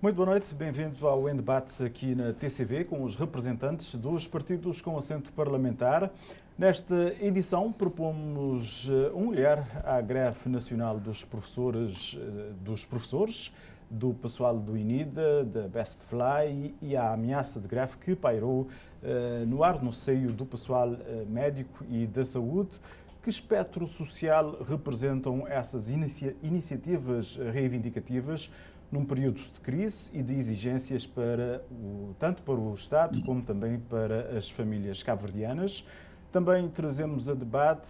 Muito boa noite, bem-vindo ao Em Debate aqui na TCV, com os representantes dos partidos com assento parlamentar. Nesta edição propomos um olhar à greve nacional dos professores, do pessoal do INIDA, da Bestfly e à ameaça de greve que pairou no ar, no seio do pessoal médico e da saúde. Que espectro social representam essas iniciativas reivindicativas num período de crise e de exigências tanto para o Estado como também para as famílias cabo-verdianas? Também trazemos a debate,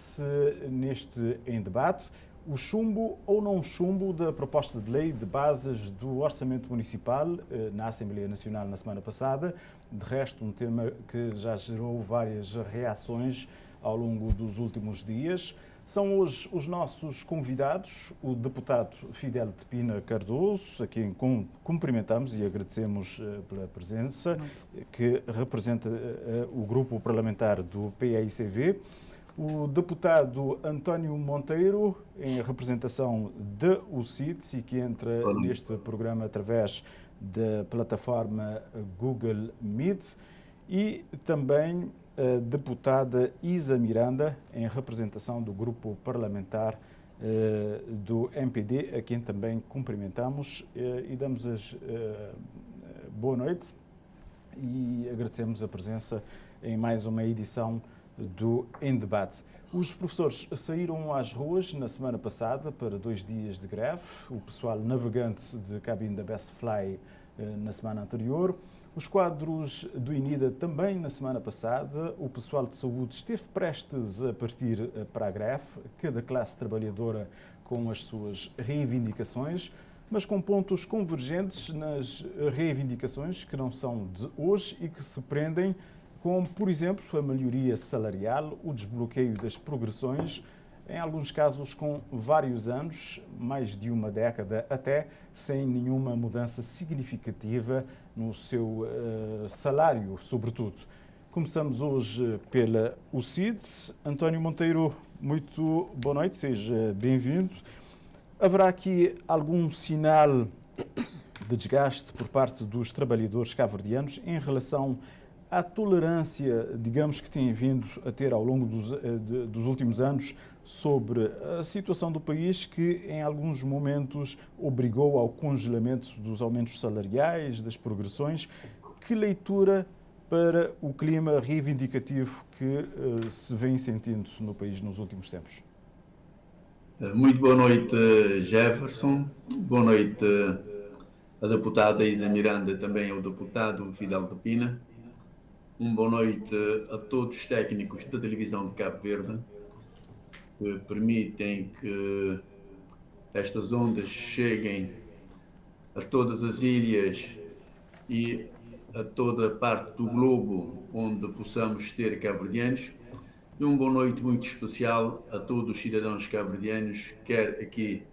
Em Debate, o chumbo ou não chumbo da proposta de lei de bases do Orçamento Municipal na Assembleia Nacional na semana passada. De resto, um tema que já gerou várias reações ao longo dos últimos dias. São hoje os nossos convidados, o deputado Fidel de Pina Cardoso, a quem cumprimentamos e agradecemos pela presença, que representa o grupo parlamentar do PAICV, o deputado António Monteiro, em representação da UCIT e que entra neste programa através da plataforma Google Meet, e também a deputada Isa Miranda, em representação do grupo parlamentar do MPD, a quem também cumprimentamos e damos boa noite e agradecemos a presença em mais uma edição do Em Debate. Os professores saíram às ruas na semana passada para 2 dias de greve, o pessoal navegante de cabine da Bestfly na semana anterior. Os quadros do INIDA também na semana passada. O pessoal de saúde esteve prestes a partir para a greve, cada classe trabalhadora com as suas reivindicações, mas com pontos convergentes nas reivindicações que não são de hoje e que se prendem com, por exemplo, a melhoria salarial, o desbloqueio das progressões, em alguns casos com vários anos, mais de uma década até, sem nenhuma mudança significativa no seu salário, sobretudo. Começamos hoje pela UCID. António Monteiro, muito boa noite, seja bem-vindo. Haverá aqui algum sinal de desgaste por parte dos trabalhadores cabo-verdianos em relação à tolerância, digamos, que têm vindo a ter ao longo dos últimos anos sobre a situação do país, que em alguns momentos obrigou ao congelamento dos aumentos salariais, das progressões? Que leitura para o clima reivindicativo que se vem sentindo no país nos últimos tempos? Muito boa noite, Jefferson. Boa noite a deputada Isa Miranda, também ao deputado Fidel de Pina. Boa noite a todos os técnicos da televisão de Cabo Verde que permitem que estas ondas cheguem a todas as ilhas e a toda a parte do globo onde possamos ter cabo-verdianos. E boa noite muito especial a todos os cidadãos cabo-verdianos, quer aqui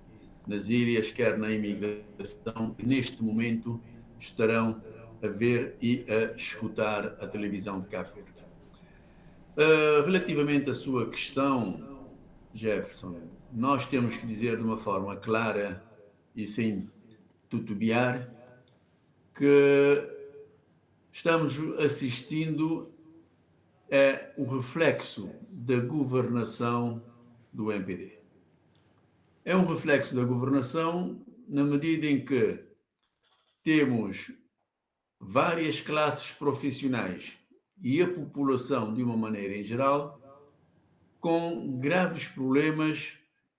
nas ilhas, quer na imigração, que neste momento estarão a ver e a escutar a televisão de Cabo Verde. Relativamente à sua questão, Jefferson, nós temos que dizer de uma forma clara e sem tutubiar que estamos assistindo o reflexo da governação do MPD. É um reflexo da governação na medida em que temos várias classes profissionais e a população, de uma maneira em geral, com graves problemas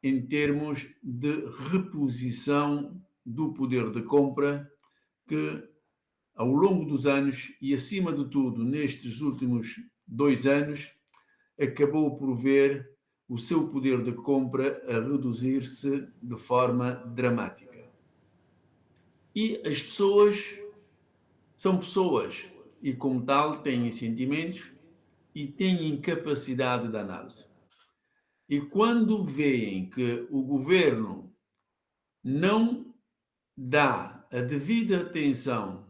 em termos de reposição do poder de compra que, ao longo dos anos e, acima de tudo, nestes últimos 2 anos, acabou por ver o seu poder de compra a reduzir-se de forma dramática. E as pessoas são pessoas e, como tal, têm sentimentos e têm capacidade de análise. E quando veem que o governo não dá a devida atenção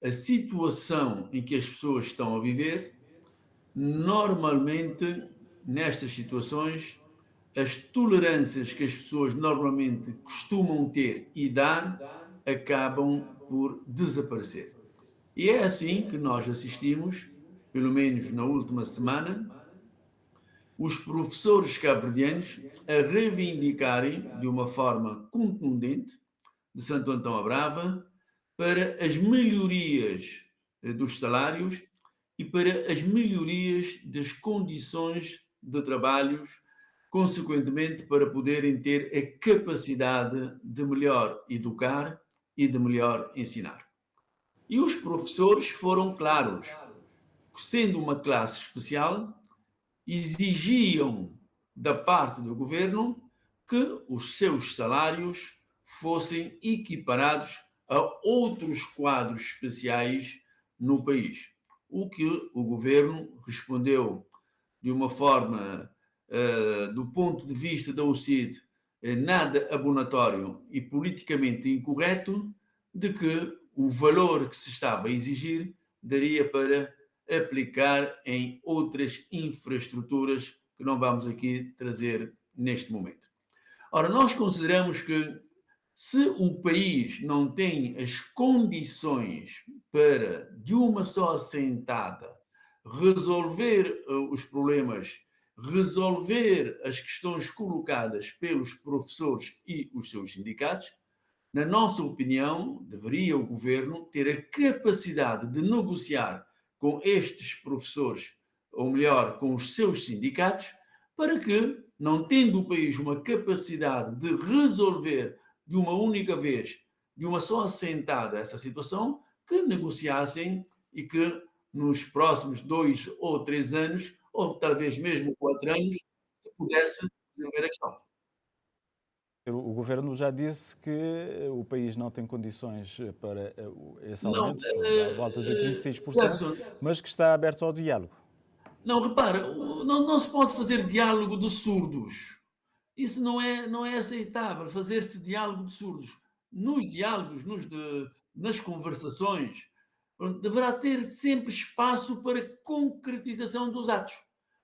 à situação em que as pessoas estão a viver, normalmente, nestas situações, as tolerâncias que as pessoas normalmente costumam ter e dar acabam por desaparecer. E é assim que nós assistimos, pelo menos na última semana, os professores cabo-verdianos a reivindicarem de uma forma contundente de Santo Antão à Brava para as melhorias dos salários e para as melhorias das condições de trabalhos, consequentemente para poderem ter a capacidade de melhor educar e de melhor ensinar. E os professores foram claros, sendo uma classe especial, exigiam da parte do governo que os seus salários fossem equiparados a outros quadros especiais no país. O que o governo respondeu de uma forma, do ponto de vista da UCID, nada abonatório e politicamente incorreto, de que o valor que se estava a exigir daria para aplicar em outras infraestruturas que não vamos aqui trazer neste momento. Ora, nós consideramos que se o país não tem as condições para, de uma só assentada, resolver os problemas, resolver as questões colocadas pelos professores e os seus sindicatos, na nossa opinião, deveria o governo ter a capacidade de negociar com estes professores, ou melhor, com os seus sindicatos, para que, não tendo o país uma capacidade de resolver de uma única vez, de uma só assentada essa situação, que negociassem e que nos próximos 2 ou 3 anos, ou talvez mesmo 4 anos, se pudesse resolver a questão. O governo já disse que o país não tem condições para esse Não, aumento, à volta de 36%, Jefferson, mas que está aberto ao diálogo. não, repara, não se pode fazer diálogo de surdos. Isso não é aceitável, fazer-se diálogo de surdos. Nos diálogos, nas conversações, deverá ter sempre espaço para concretização dos atos.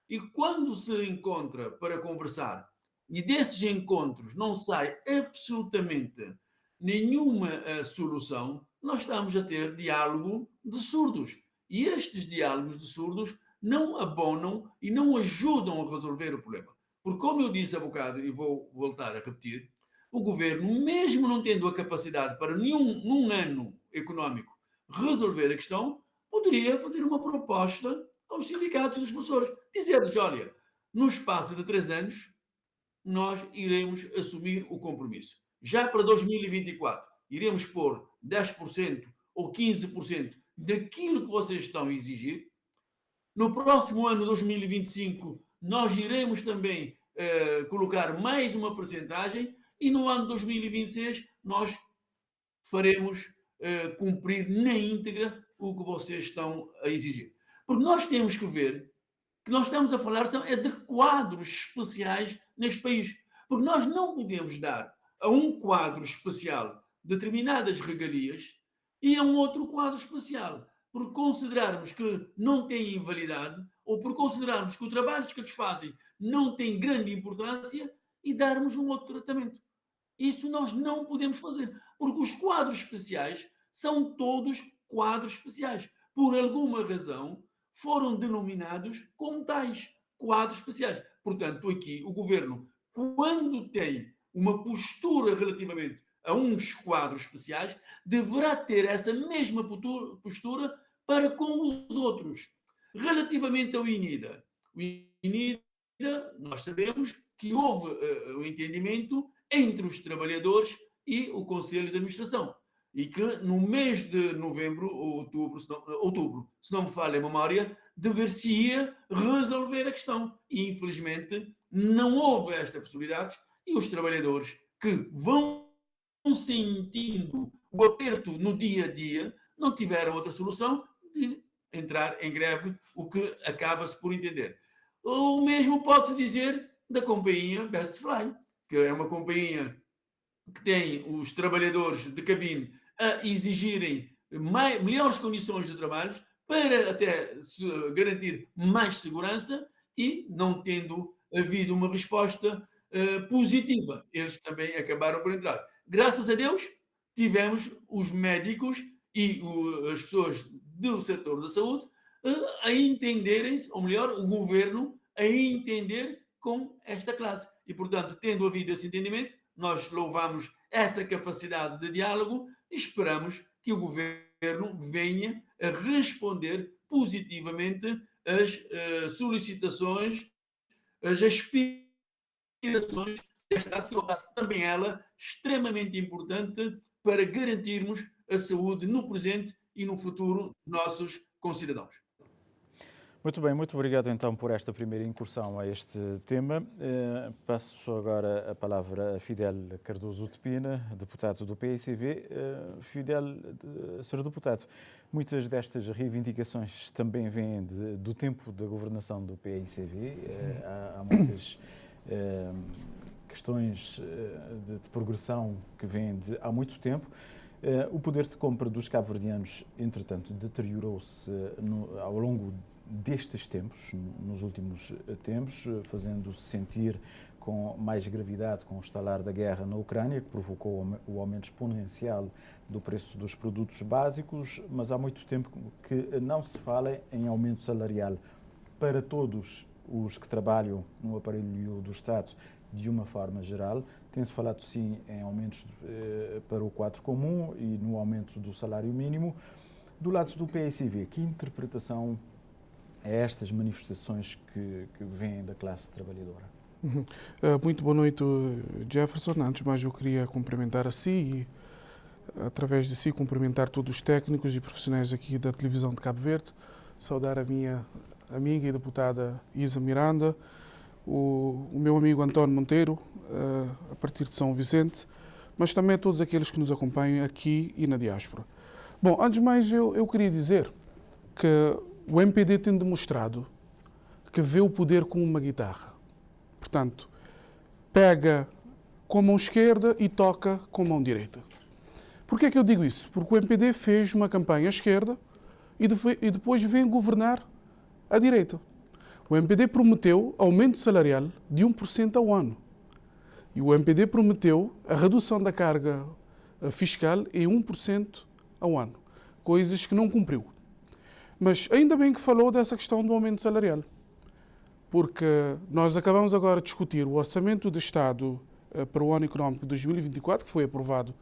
E quando se encontra para conversar e desses encontros não sai absolutamente nenhuma solução, nós estamos a ter diálogo de surdos. E estes diálogos de surdos não abonam e não ajudam a resolver o problema. Porque, como eu disse há bocado, e vou voltar a repetir, o governo, mesmo não tendo a capacidade para num ano económico resolver a questão, poderia fazer uma proposta aos sindicatos dos professores. Dizer-lhes, olha, no espaço de 3 anos, nós iremos assumir o compromisso. Já para 2024, iremos pôr 10% ou 15% daquilo que vocês estão a exigir. No próximo ano, 2025, nós iremos também colocar mais uma percentagem e no ano 2026 nós faremos cumprir na íntegra o que vocês estão a exigir. Porque nós temos que ver que nós estamos a falar é de quadros especiais neste país. Porque nós não podemos dar a um quadro especial determinadas regalias e a um outro quadro especial por considerarmos que não têm invalidade ou por considerarmos que o trabalho que eles fazem não tem grande importância e darmos um outro tratamento. Isso nós não podemos fazer, porque os quadros especiais são todos quadros especiais. Por alguma razão, foram denominados como tais quadros especiais. Portanto, aqui o governo, quando tem uma postura relativamente a uns quadros especiais, deverá ter essa mesma postura para com os outros. Relativamente ao INIDA, o INIDA, nós sabemos que houve o entendimento entre os trabalhadores e o Conselho de Administração. E que no mês de novembro ou outubro, se não me falha a memória, dever-se-ia resolver a questão. E, infelizmente, não houve esta possibilidade e os trabalhadores que vão sentindo o aperto no dia a dia não tiveram outra solução de entrar em greve, o que acaba-se por entender. O mesmo pode-se dizer da companhia Bestfly, que é uma companhia que tem os trabalhadores de cabine a exigirem melhores condições de trabalho para até garantir mais segurança e não tendo havido uma resposta positiva. Eles também acabaram por entrar. Graças a Deus, tivemos os médicos e as pessoas do setor da saúde a entenderem-se, ou melhor, o governo a entender com esta classe. E, portanto, tendo havido esse entendimento, nós louvamos essa capacidade de diálogo e esperamos que o governo venha a responder positivamente às solicitações, às aspirações desta classe, que é uma classe também ela extremamente importante para garantirmos a saúde no presente e no futuro dos nossos concidadãos. Muito bem, muito obrigado então por esta primeira incursão a este tema. Passo agora a palavra a Fidel Cardoso Tepina, deputado do PICV. Fidel, Sr. Deputado, muitas destas reivindicações também vêm do tempo da governação do PICV. Há muitas questões de progressão que vêm há muito tempo. O poder de compra dos cabo-verdianos, entretanto, deteriorou-se ao longo destes tempos, nos últimos tempos, fazendo-se sentir com mais gravidade com o estalar da guerra na Ucrânia, que provocou o aumento exponencial do preço dos produtos básicos, mas há muito tempo que não se fala em aumento salarial para todos os que trabalham no aparelho do Estado de uma forma geral. Tem-se falado sim em aumentos para o quadro comum e no aumento do salário mínimo. Do lado do PICV, que interpretação é estas manifestações que vêm da classe trabalhadora? Muito boa noite, Jefferson. Antes de mais, eu queria cumprimentar a si e, através de si, cumprimentar todos os técnicos e profissionais aqui da televisão de Cabo Verde, saudar a minha amiga e deputada Isa Miranda, o meu amigo António Monteiro, a partir de São Vicente, mas também a todos aqueles que nos acompanham aqui e na diáspora. Bom, antes de mais, eu queria dizer que o MPD tem demonstrado que vê o poder como uma guitarra. Portanto, pega com a mão esquerda e toca com a mão direita. Por que é que eu digo isso? Porque o MPD fez uma campanha à esquerda e depois vem governar à direita. O MPD prometeu aumento salarial de 1% ao ano. E o MPD prometeu a redução da carga fiscal em 1% ao ano. Coisas que não cumpriu. Mas ainda bem que falou dessa questão do aumento salarial. Porque nós acabamos agora de discutir o Orçamento de Estado para o ano económico de 2024, que foi aprovado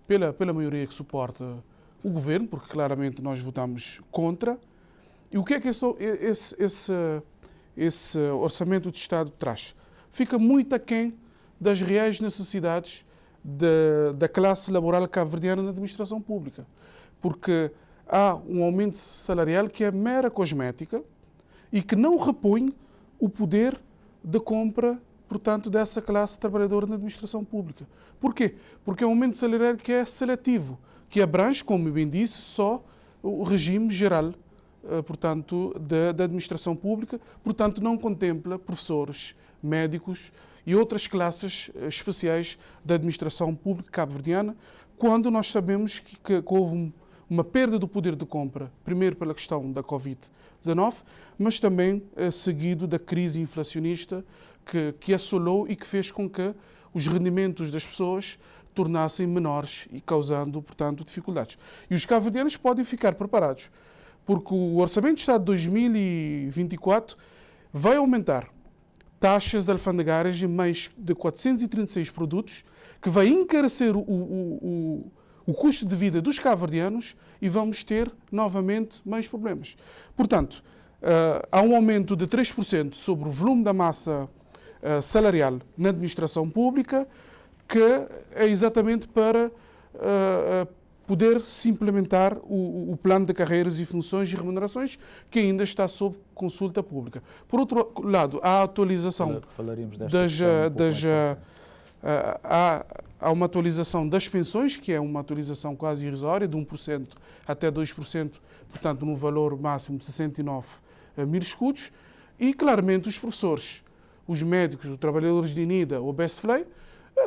pela maioria que suporta o governo, porque claramente nós votamos contra. E o que é que esse Orçamento de Estado traz? Fica muito aquém das reais necessidades da classe laboral cabo-verdiana na administração pública. Porque há um aumento salarial que é mera cosmética e que não repõe o poder de compra, portanto, dessa classe trabalhadora na administração pública. Por quê? Porque é um aumento salarial que é seletivo, que abrange, como bem disse, só o regime geral, portanto, da administração pública, portanto, não contempla professores, médicos e outras classes especiais da administração pública cabo-verdiana, quando nós sabemos que houve uma perda do poder de compra, primeiro pela questão da Covid-19, mas também seguido da crise inflacionista que assolou e que fez com que os rendimentos das pessoas tornassem menores e causando, portanto, dificuldades. E os cabo-verdianos podem ficar preparados, porque o Orçamento de Estado de 2024 vai aumentar taxas alfandegárias em mais de 436 produtos, que vai encarecer o custo de vida dos cabo-verdianos e vamos ter novamente mais problemas. Portanto, há um aumento de 3% sobre o volume da massa salarial na administração pública, que é exatamente para poder se implementar o plano de carreiras e funções e remunerações, que ainda está sob consulta pública. Por outro lado, há a atualização há uma atualização das pensões, que é uma atualização quase irrisória, de 1% até 2%, portanto, no valor máximo de 69 mil escudos. E, claramente, os professores, os médicos, os trabalhadores de INIDA ou BESFLEI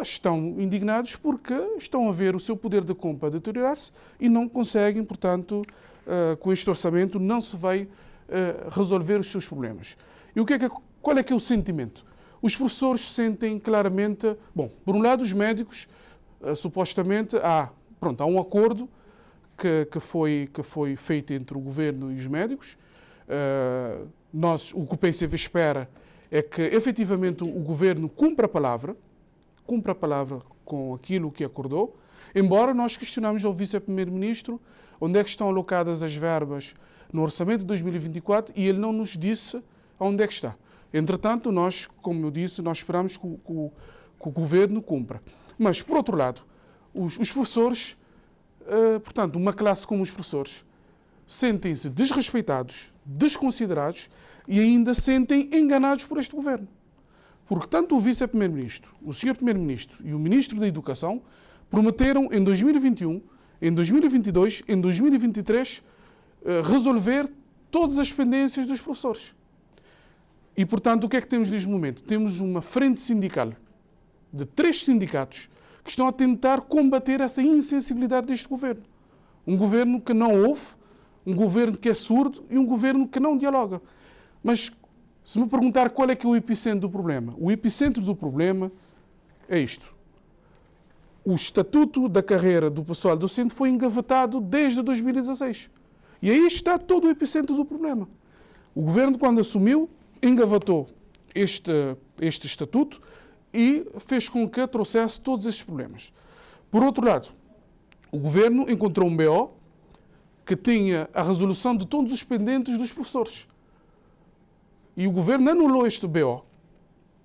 estão indignados porque estão a ver o seu poder de compra deteriorar-se e não conseguem, portanto, com este orçamento, não se vai resolver os seus problemas. E qual é que é o sentimento? Os professores sentem claramente, bom, por um lado os médicos, supostamente há pronto, há um acordo que foi feito entre o governo e os médicos. O que o PCV espera é que, efetivamente, o governo cumpra a palavra com aquilo que acordou, embora nós questionamos ao vice-primeiro-ministro onde é que estão alocadas as verbas no orçamento de 2024 e ele não nos disse onde é que está. Entretanto, nós, como eu disse, nós esperamos que o governo cumpra. Mas, por outro lado, os professores, portanto, uma classe como os professores, sentem-se desrespeitados, desconsiderados e ainda sentem enganados por este governo. Porque tanto o vice-primeiro-ministro, o senhor primeiro-ministro e o ministro da Educação prometeram em 2021, em 2022, em 2023, resolver todas as pendências dos professores. E, portanto, o que é que temos neste momento? Temos uma frente sindical de 3 sindicatos que estão a tentar combater essa insensibilidade deste governo. Um governo que não ouve, um governo que é surdo e um governo que não dialoga. Mas, se me perguntar qual é que é o epicentro do problema, o epicentro do problema é isto. O estatuto da carreira do pessoal docente foi engavetado desde 2016. E aí está todo o epicentro do problema. O governo, quando assumiu, engavetou este estatuto e fez com que trouxesse todos estes problemas. Por outro lado, o governo encontrou um BO que tinha a resolução de todos os pendentes dos professores. E o governo anulou este BO,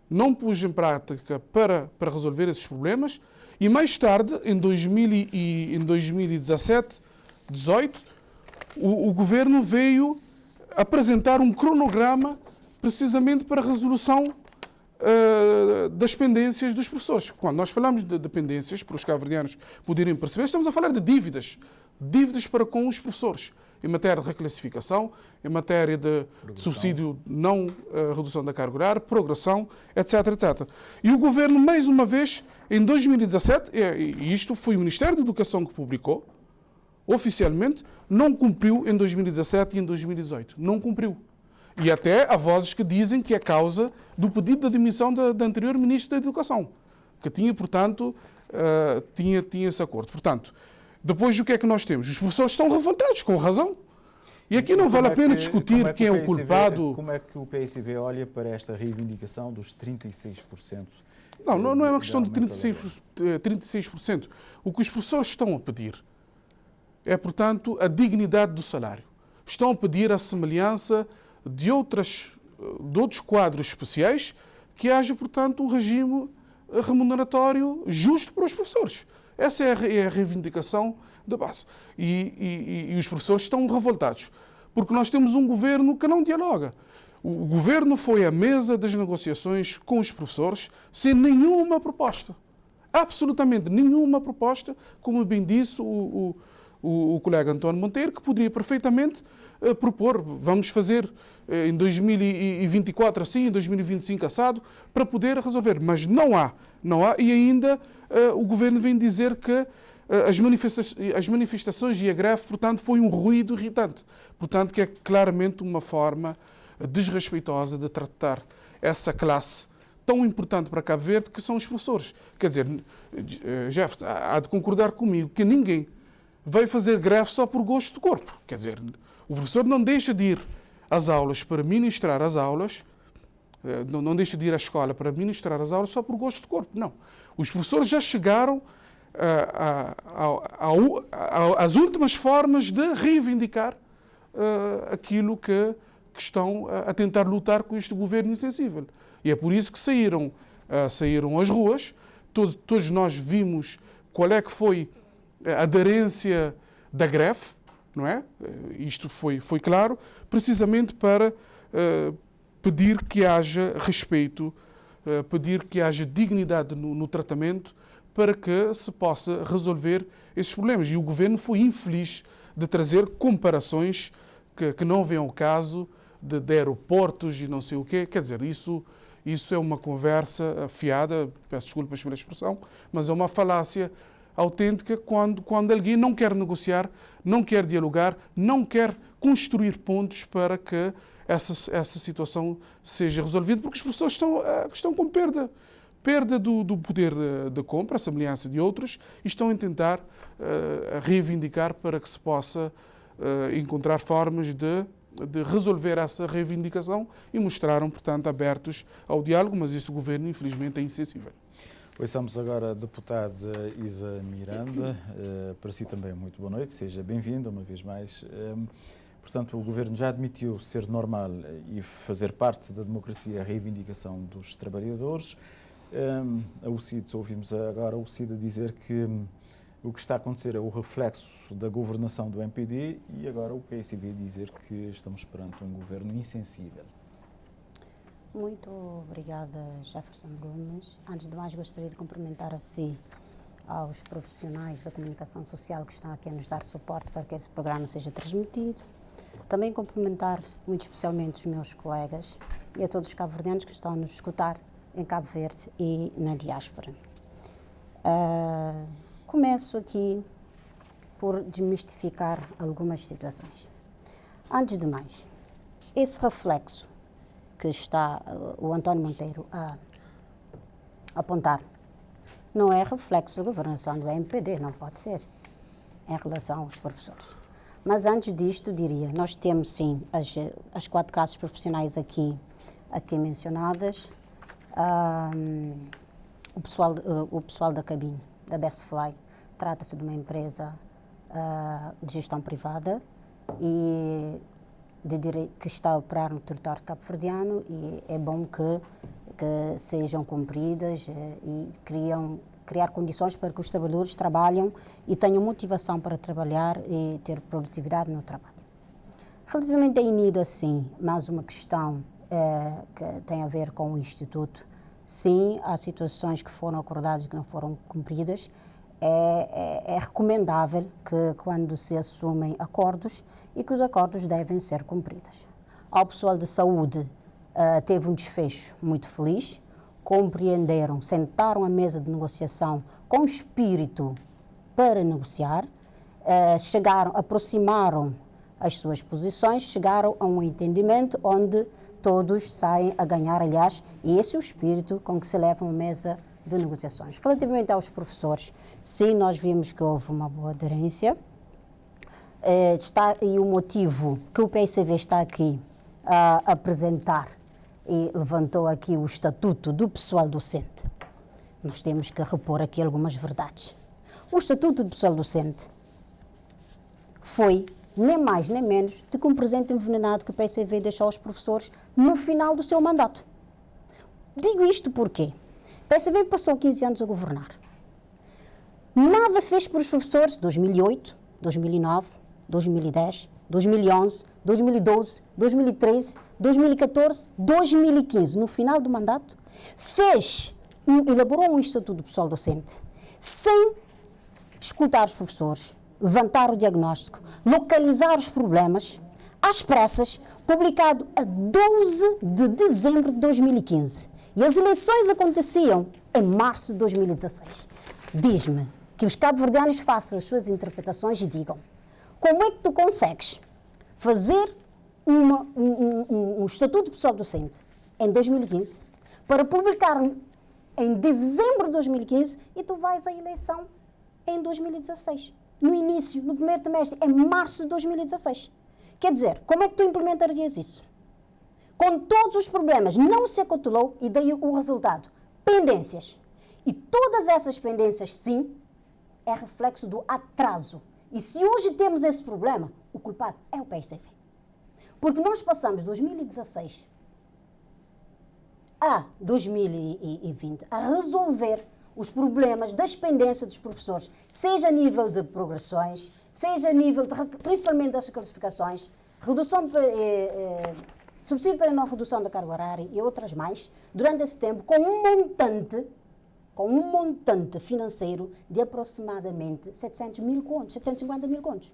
não pôs em prática para resolver esses problemas, e mais tarde, em 2017, 2018, o governo veio apresentar um cronograma precisamente para a resolução das pendências dos professores. Quando nós falamos de pendências, para os cabo-verdianos poderem perceber, estamos a falar de dívidas para com os professores, em matéria de reclassificação, em matéria de subsídio não redução da carga horária, progressão, etc, etc. E o governo, mais uma vez, em 2017, e isto foi o Ministério da Educação que publicou, oficialmente, não cumpriu em 2017 e em 2018. Não cumpriu. E até há vozes que dizem que é causa do pedido de admissão da anterior Ministra da Educação, que tinha, portanto, tinha esse acordo. Portanto, depois o que é que nós temos? Os professores estão revoltados, com razão. E aqui não vale a pena discutir quem é o culpado. Como é que o PSV olha para esta reivindicação dos 36%? Não é uma questão de 36%. O que os professores estão a pedir é, portanto, a dignidade do salário. Estão a pedir a semelhança de outros quadros especiais que haja, portanto, um regime remuneratório justo para os professores. Essa é a reivindicação da base. E os professores estão revoltados, porque nós temos um governo que não dialoga. O governo foi à mesa das negociações com os professores sem nenhuma proposta. Absolutamente nenhuma proposta, como bem disse o colega António Monteiro, que poderia perfeitamente propor, vamos fazer em 2024 assim, em 2025 assado, para poder resolver. Mas não há. E ainda o governo vem dizer que as manifestações e a greve, portanto, foi um ruído irritante. Portanto, que é claramente uma forma desrespeitosa de tratar essa classe tão importante para Cabo Verde, que são os professores. Quer dizer, Jefferson, há de concordar comigo que ninguém vai fazer greve só por gosto do corpo. Quer dizer, o professor não deixa de ir às aulas para ministrar as aulas, não deixa de ir à escola para ministrar as aulas só por gosto do corpo. Não. Os professores já chegaram às últimas formas de reivindicar aquilo que estão a tentar lutar com este governo insensível. E é por isso que saíram às ruas. Todos nós vimos qual é que foi a aderência da greve, não é? Isto foi claro, precisamente para pedir que haja respeito, pedir que haja dignidade no tratamento, para que se possa resolver esses problemas. E o governo foi infeliz de trazer comparações que não vêm ao caso de aeroportos e não sei o quê. Quer dizer, isso é uma conversa fiada, peço desculpas pela expressão, mas é uma falácia autêntica quando alguém não quer negociar, não quer dialogar, não quer construir pontos para que essa situação seja resolvida, porque as pessoas estão com perda perda do poder de compra, a semelhança de outros, e estão a tentar reivindicar para que se possa encontrar formas de resolver essa reivindicação e mostraram, portanto, abertos ao diálogo, mas esse governo, infelizmente, é insensível. Ouçamos agora a deputada Isa Miranda. Para si também, muito boa noite, seja bem-vinda uma vez mais. Portanto, o Governo já admitiu ser normal e fazer parte da democracia a reivindicação dos trabalhadores. Ouvimos agora a UCID dizer que o que está a acontecer é o reflexo da governação do MPD e agora o PSV dizer que estamos perante um governo insensível. Muito obrigada, Jefferson Gomes. Antes de mais, gostaria de cumprimentar a si, aos profissionais da comunicação social que estão aqui a nos dar suporte para que esse programa seja transmitido. Também cumprimentar muito especialmente os meus colegas e a todos os cabo-verdianos que estão a nos escutar em Cabo Verde e na diáspora. Começo aqui por desmistificar algumas situações. Antes de mais, esse reflexo que está o António Monteiro a apontar não é reflexo da governação do MPD, não pode ser, em relação aos professores. Mas antes disto, diria, nós temos sim as 4 classes profissionais aqui mencionadas, o pessoal da cabine, da Bestfly, trata-se de uma empresa de gestão privada e que está a operar no território cabo-verdiano e é bom que sejam cumpridas e criar condições para que os trabalhadores trabalhem e tenham motivação para trabalhar e ter produtividade no trabalho. Relativamente à INIDA, sim, mais uma questão que tem a ver com o Instituto. Sim, há situações que foram acordadas e que não foram cumpridas. É recomendável que, quando se assumem acordos, e que os acordos devem ser cumpridos. Ao pessoal de saúde, teve um desfecho muito feliz, compreenderam, sentaram à mesa de negociação com espírito para negociar, aproximaram as suas posições, chegaram a um entendimento onde todos saem a ganhar, aliás, e esse é o espírito com que se levam à mesa de negociações. Relativamente aos professores, sim, nós vimos que houve uma boa aderência, e o motivo que o PSV está aqui a apresentar e levantou aqui o estatuto do pessoal docente. Nós temos que repor aqui algumas verdades. O estatuto do pessoal docente foi nem mais nem menos do que um presente envenenado que o PSV deixou aos professores no final do seu mandato. Digo isto porque o PSV passou 15 anos a governar. Nada fez para os professores 2008, 2009, 2010, 2011, 2012, 2013, 2014, 2015. No final do mandato, elaborou um estatuto do pessoal docente sem escutar os professores, levantar o diagnóstico, localizar os problemas, às pressas, publicado a 12 de dezembro de 2015. E as eleições aconteciam em março de 2016. Diz-me que os cabo-verdianos façam as suas interpretações e digam como é que tu consegues fazer um estatuto do pessoal docente em 2015 para publicar em dezembro de 2015 e tu vais à eleição em 2016. No início, no primeiro trimestre, em março de 2016. Quer dizer, como é que tu implementarias isso? Com todos os problemas, não se acautelou e daí o resultado. Pendências. E todas essas pendências, sim, é reflexo do atraso. E se hoje temos esse problema, o culpado é o PSV. Porque nós passamos de 2016 a 2020 a resolver os problemas das pendências dos professores, seja a nível de progressões, seja a nível, principalmente das classificações, subsídio para não redução da carga horária e outras mais, durante esse tempo, com um montante financeiro de aproximadamente 750 mil contos.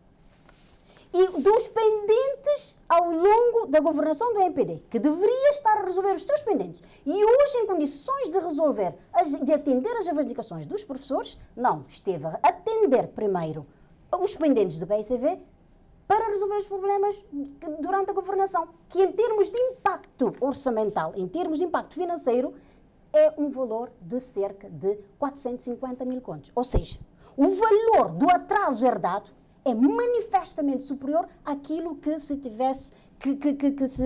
E dos pendentes ao longo da governação do MPD, que deveria estar a resolver os seus pendentes, e hoje em condições de resolver, de atender as reivindicações dos professores, não, esteve a atender primeiro os pendentes do PSV para resolver os problemas durante a governação, que em termos de impacto orçamental, em termos de impacto financeiro, é um valor de cerca de 450 mil contos. Ou seja, o valor do atraso herdado é manifestamente superior àquilo que se tivesse que se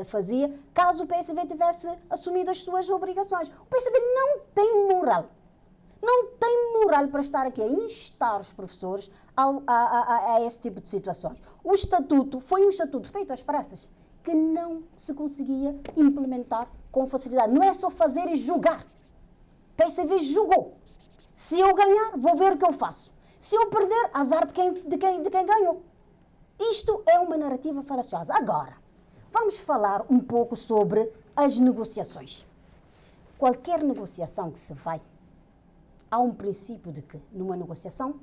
fazia caso o PSV tivesse assumido as suas obrigações. O PSV não tem moral. Não tem moral para estar aqui a instar os professores a esse tipo de situações. O estatuto foi um estatuto feito às pressas que não se conseguia implementar com facilidade. Não é só fazer e julgar. O PSV julgou. Se eu ganhar, vou ver o que eu faço. Se eu perder, azar de quem ganhou. Isto é uma narrativa falaciosa. Agora, vamos falar um pouco sobre as negociações. Qualquer negociação que se vai, há um princípio de que, numa negociação,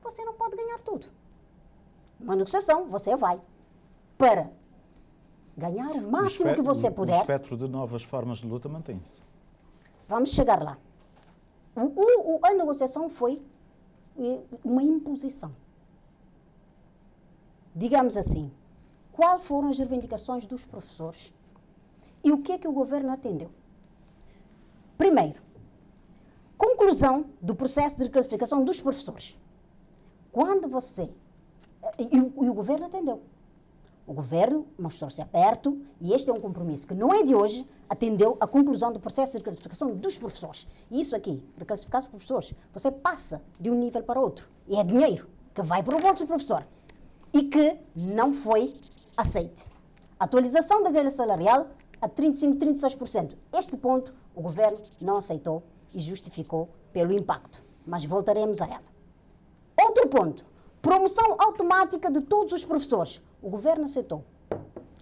você não pode ganhar tudo. Numa negociação, você vai para ganhar o máximo que você puder. O espectro de novas formas de luta mantém-se. Vamos chegar lá. A negociação foi uma imposição. Digamos assim, quais foram as reivindicações dos professores e o que é que o governo atendeu? Primeiro, conclusão do processo de reclassificação dos professores. Quando você... E o governo atendeu. O governo mostrou-se aberto, e este é um compromisso que não é de hoje, atendeu a conclusão do processo de reclassificação dos professores. E isso aqui, reclassificar os professores, você passa de um nível para outro. E é dinheiro que vai para o bolso do professor e que não foi aceite. Atualização da grelha salarial a 35%, 36%. Este ponto o governo não aceitou e justificou pelo impacto. Mas voltaremos a ela. Outro ponto, promoção automática de todos os professores. O governo aceitou.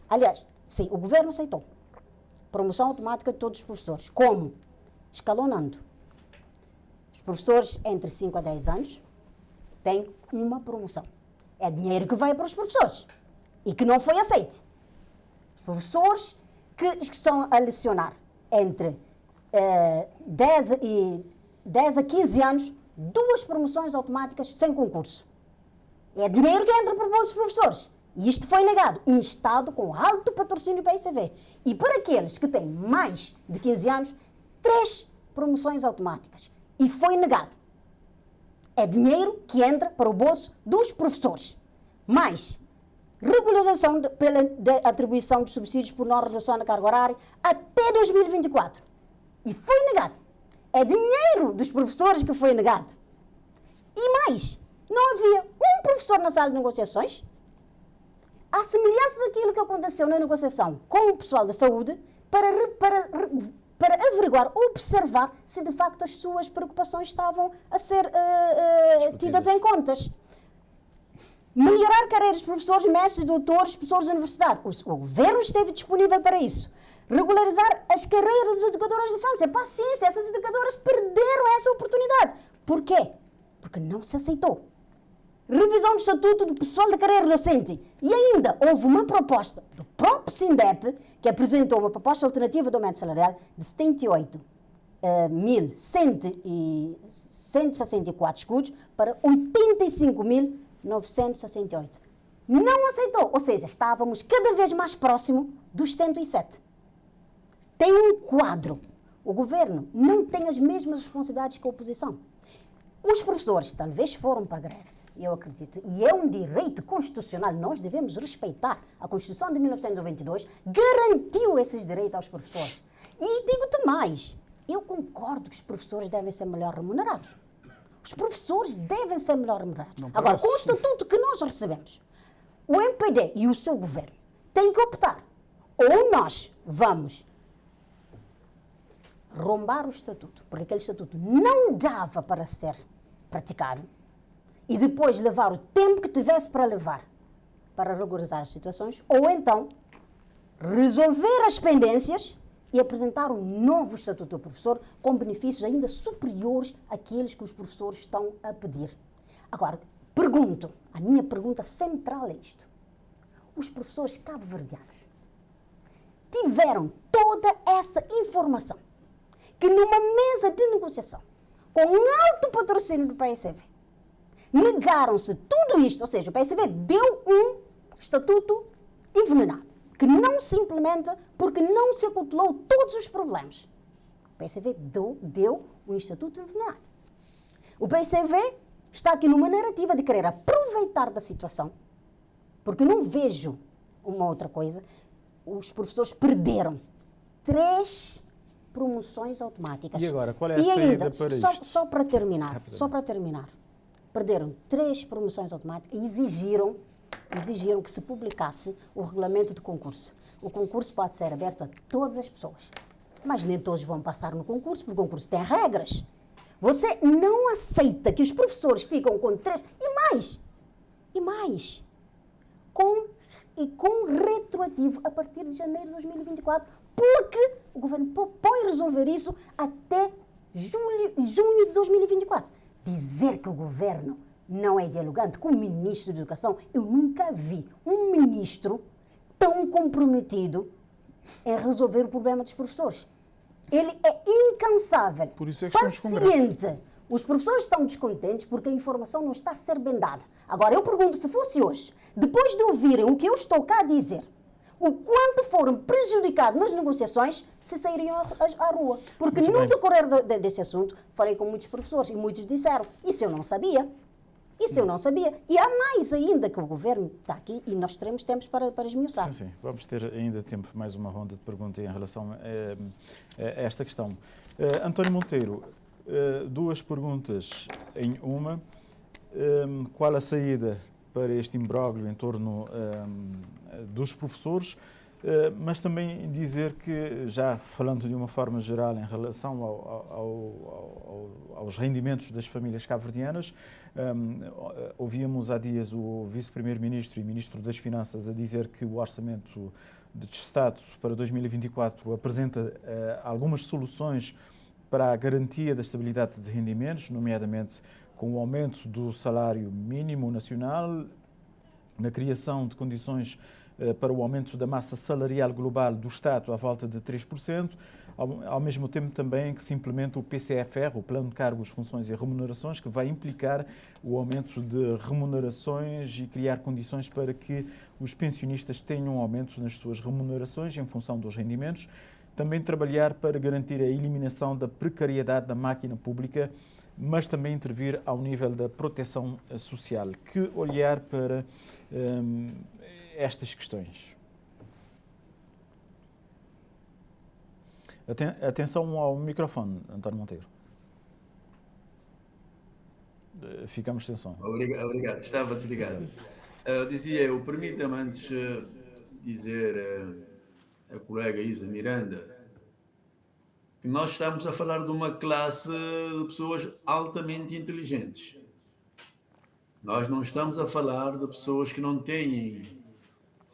Aliás, sim, o governo aceitou. Promoção automática de todos os professores. Como? Escalonando. Os professores entre 5 a 10 anos têm uma promoção. É dinheiro que vai para os professores e que não foi aceite. Os professores que estão a lecionar entre 10 a 15 anos, 2 promoções automáticas sem concurso. É dinheiro que entra para o bolso dos professores. E isto foi negado, instado com alto patrocínio PSV. E para aqueles que têm mais de 15 anos, 3 promoções automáticas. E foi negado. É dinheiro que entra para o bolso dos professores. Mais regularização pela atribuição de subsídios por não redução da carga horária até 2024. E foi negado. É dinheiro dos professores que foi negado. E mais, não havia um professor na sala de negociações. À semelhança daquilo que aconteceu na negociação com o pessoal da saúde, para averiguar, observar se de facto as suas preocupações estavam a ser tidas em contas. Melhorar carreiras de professores, mestres, doutores, professores da universidade. O governo esteve disponível para isso. Regularizar as carreiras das educadoras de infância. Paciência, essas educadoras perderam essa oportunidade. Por quê? Porque não se aceitou. Revisão do estatuto do pessoal da carreira docente. E ainda houve uma proposta do próprio SINDEP, que apresentou uma proposta alternativa do aumento salarial de 78.164 escudos para 85.968. Não aceitou, ou seja, estávamos cada vez mais próximo dos 107. Tem um quadro. O governo não tem as mesmas responsabilidades que a oposição. Os professores talvez foram para a greve. Eu acredito, e é um direito constitucional, nós devemos respeitar. A Constituição de 1992 garantiu esses direitos aos professores. E digo-te mais, eu concordo que os professores devem ser melhor remunerados. Os professores devem ser melhor remunerados. Agora, com o estatuto que nós recebemos, o MPD e o seu governo têm que optar. Ou nós vamos rombar o estatuto, porque aquele estatuto não dava para ser praticado, e depois levar o tempo que tivesse para levar para regularizar as situações, ou então resolver as pendências e apresentar um novo estatuto do professor com benefícios ainda superiores àqueles que os professores estão a pedir. Agora, a minha pergunta central é isto. Os professores cabo-verdianos tiveram toda essa informação que numa mesa de negociação, com um alto patrocínio do PSV, negaram-se tudo isto, ou seja, o PSV deu um estatuto envenenado, que não se implementa porque não se acautelou todos os problemas. PCV deu o Instituto Juvenal. O PCV está aqui numa narrativa de querer aproveitar da situação, porque não vejo uma outra coisa. Os professores perderam 3 promoções automáticas. E agora, qual é a saída para isto? Só para terminar, perderam 3 promoções automáticas e exigiram que se publicasse o regulamento do concurso. O concurso pode ser aberto a todas as pessoas, mas nem todos vão passar no concurso, porque o concurso tem regras. Você não aceita que os professores ficam com 3 e mais, com retroativo a partir de janeiro de 2024, porque o governo propõe resolver isso até junho de 2024. Dizer que o governo não é dialogante com o ministro da Educação, eu nunca vi um ministro tão comprometido em resolver o problema dos professores. Ele é incansável, Por isso é que estamos com greve. paciente. Os professores estão descontentes porque a informação não está a ser bem dada. Agora, eu pergunto, se fosse hoje, depois de ouvirem o que eu estou cá a dizer, o quanto foram prejudicados nas negociações, se sairiam à rua. Porque no decorrer desse assunto, falei com muitos professores e muitos disseram, isso eu não sabia. E há mais ainda que o governo está aqui e nós teremos tempos para esmiuçar. Sim. Vamos ter ainda tempo para mais uma ronda de perguntas em relação a esta questão. António Monteiro, 2 perguntas em uma. Qual a saída para este imbróglio em torno dos professores? Mas também dizer que, já falando de uma forma geral em relação aos rendimentos das famílias cabo-verdianas, ouvíamos há dias o vice-primeiro-ministro e ministro das Finanças a dizer que o orçamento de Estado para 2024 apresenta algumas soluções para a garantia da estabilidade de rendimentos, nomeadamente com o aumento do salário mínimo nacional, na criação de condições para o aumento da massa salarial global do Estado à volta de 3%, ao mesmo tempo também que se implementa o PCFR, o Plano de Cargos, Funções e Remunerações, que vai implicar o aumento de remunerações e criar condições para que os pensionistas tenham um aumento nas suas remunerações em função dos rendimentos. Também trabalhar para garantir a eliminação da precariedade da máquina pública, mas também intervir ao nível da proteção social. Que olhar para estas questões? Atenção ao microfone, António Monteiro. Ficamos sem som. Obrigado. Estava desligado. Permita-me antes dizer a colega Isa Miranda que nós estamos a falar de uma classe de pessoas altamente inteligentes. Nós não estamos a falar de pessoas que não têm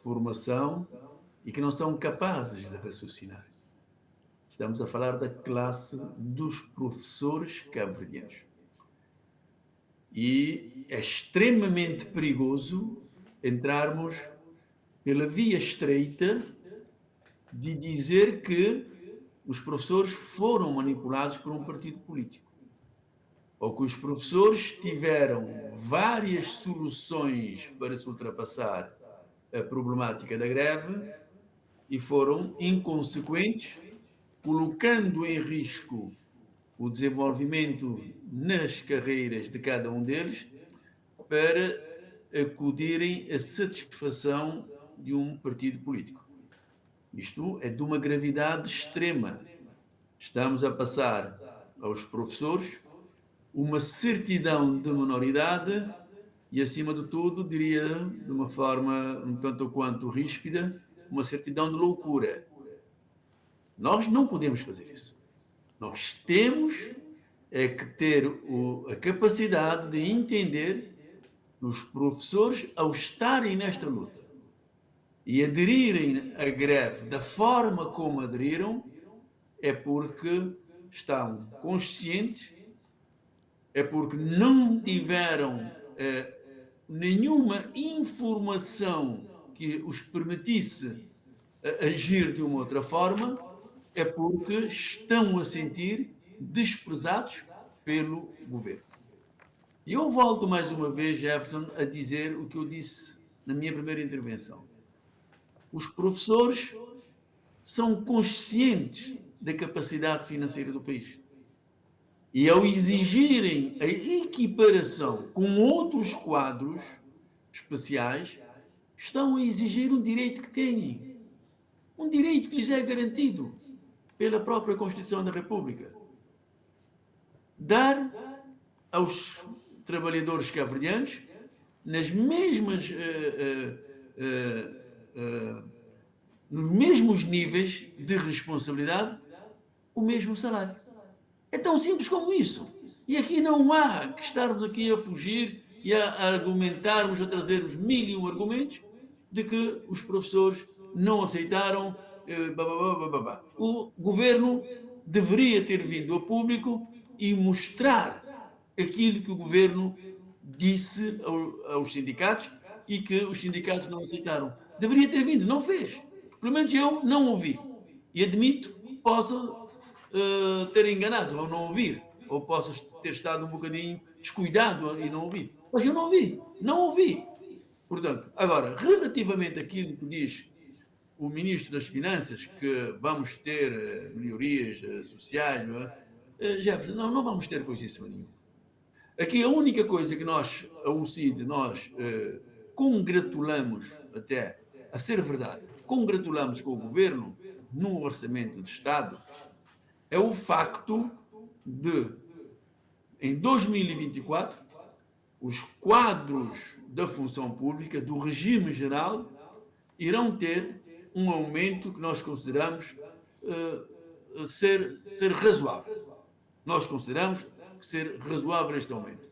formação e que não são capazes de raciocinar. Estamos a falar da classe dos professores cabo-verdianos. E é extremamente perigoso entrarmos pela via estreita de dizer que os professores foram manipulados por um partido político, ou que os professores tiveram várias soluções para se ultrapassar a problemática da greve e foram inconsequentes, colocando em risco o desenvolvimento nas carreiras de cada um deles para acudirem à satisfação de um partido político. Isto é de uma gravidade extrema. Estamos a passar aos professores uma certidão de minoridade e, acima de tudo, diria de uma forma um tanto quanto ríspida, uma certidão de loucura. Nós não podemos fazer isso. Nós temos que ter a capacidade de entender que os professores, ao estarem nesta luta e aderirem à greve da forma como aderiram, é porque estão conscientes, é porque não tiveram nenhuma informação que os permitisse agir de uma outra forma, é porque estão a sentir desprezados pelo governo. E eu volto mais uma vez, Jefferson, a dizer o que eu disse na minha primeira intervenção. Os professores são conscientes da capacidade financeira do país. E ao exigirem a equiparação com outros quadros especiais, estão a exigir um direito que têm. Um direito que lhes é garantido pela própria Constituição da República. Dar aos trabalhadores cabo-verdianos, nas mesmas, nos mesmos níveis de responsabilidade, o mesmo salário. É tão simples como isso. E aqui não há que estarmos aqui a fugir e a argumentarmos, a trazermos 1001 argumentos de que os professores não aceitaram. O governo deveria ter vindo ao público e mostrar aquilo que o governo disse aos sindicatos e que os sindicatos não aceitaram. Deveria ter vindo, não fez. Pelo menos eu não ouvi. E admito que posso ter enganado ou não ouvir, ou posso ter estado um bocadinho descuidado e não ouvir. Mas eu não ouvi. Portanto, agora, relativamente àquilo que diz o Ministro das Finanças, que vamos ter melhorias sociais, Jefferson, não vamos ter coisíssima nenhuma. Aqui a única coisa que nós, a UCID, nós congratulamos, até a ser verdade, congratulamos com o Governo no Orçamento de Estado, é o facto de, em 2024, os quadros da função pública, do regime geral, irão ter um aumento que nós consideramos ser razoável. Nós consideramos ser razoável este aumento,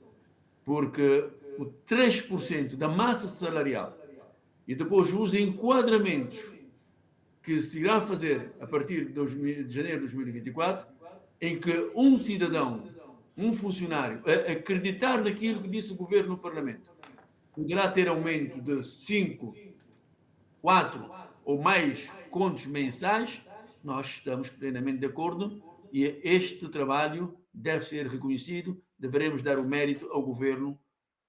porque o 3% da massa salarial e depois os enquadramentos que se irá fazer a partir de janeiro de 2024, em que um cidadão, um funcionário, a acreditar naquilo que disse o Governo no Parlamento, poderá ter aumento de 5, 4 ou mais contos mensais, nós estamos plenamente de acordo e este trabalho deve ser reconhecido, deveremos dar o mérito ao Governo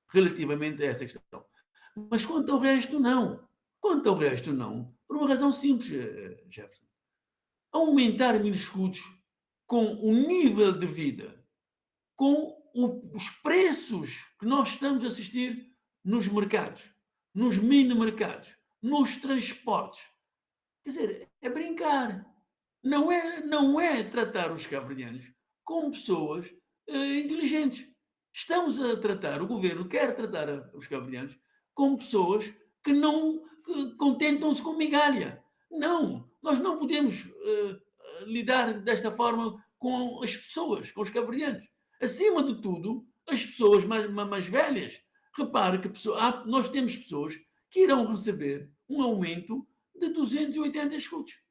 relativamente a essa questão. Mas quanto ao resto, não. Quanto ao resto, não. Por uma razão simples, Jefferson. Aumentar 1000 escudos com o nível de vida, com os preços que nós estamos a assistir nos mercados, nos mini-mercados, nos transportes. Quer dizer, é brincar. Não é tratar os cabo-verdianos como pessoas inteligentes. Estamos a tratar, o governo quer tratar os cabo-verdianos como pessoas que não contentam-se com migalha. Não, nós não podemos lidar desta forma com as pessoas, com os cabo-verdianos. Acima de tudo, as pessoas mais velhas. Repare que nós temos pessoas que irão receber um aumento de 280 escudos.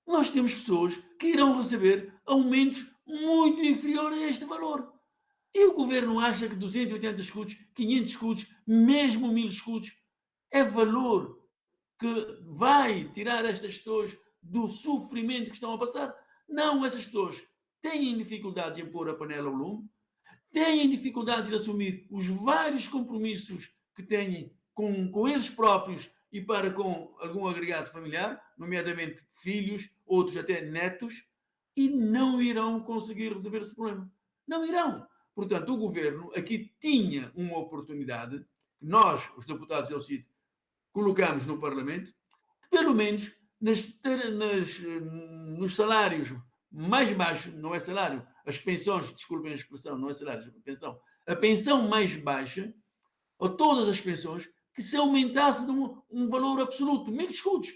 Nós temos pessoas que irão receber aumentos muito inferiores a este valor. E o governo acha que 280 escudos, 500 escudos, mesmo 1000 escudos, é valor que vai tirar estas pessoas do sofrimento que estão a passar? Não, essas pessoas têm dificuldade em pôr a panela ao lume, têm dificuldade de assumir os vários compromissos que têm com eles próprios e para com algum agregado familiar, nomeadamente filhos, outros até netos, e não irão conseguir resolver esse problema. Não irão. Portanto, o governo aqui tinha uma oportunidade, que nós, os deputados da UCID, colocamos no Parlamento, que pelo menos nos salários mais baixos, não é salário, as pensões, desculpem a expressão, não é salário, é pensão, a pensão mais baixa, ou todas as pensões, que se aumentasse de um valor absoluto, 1000 escudos,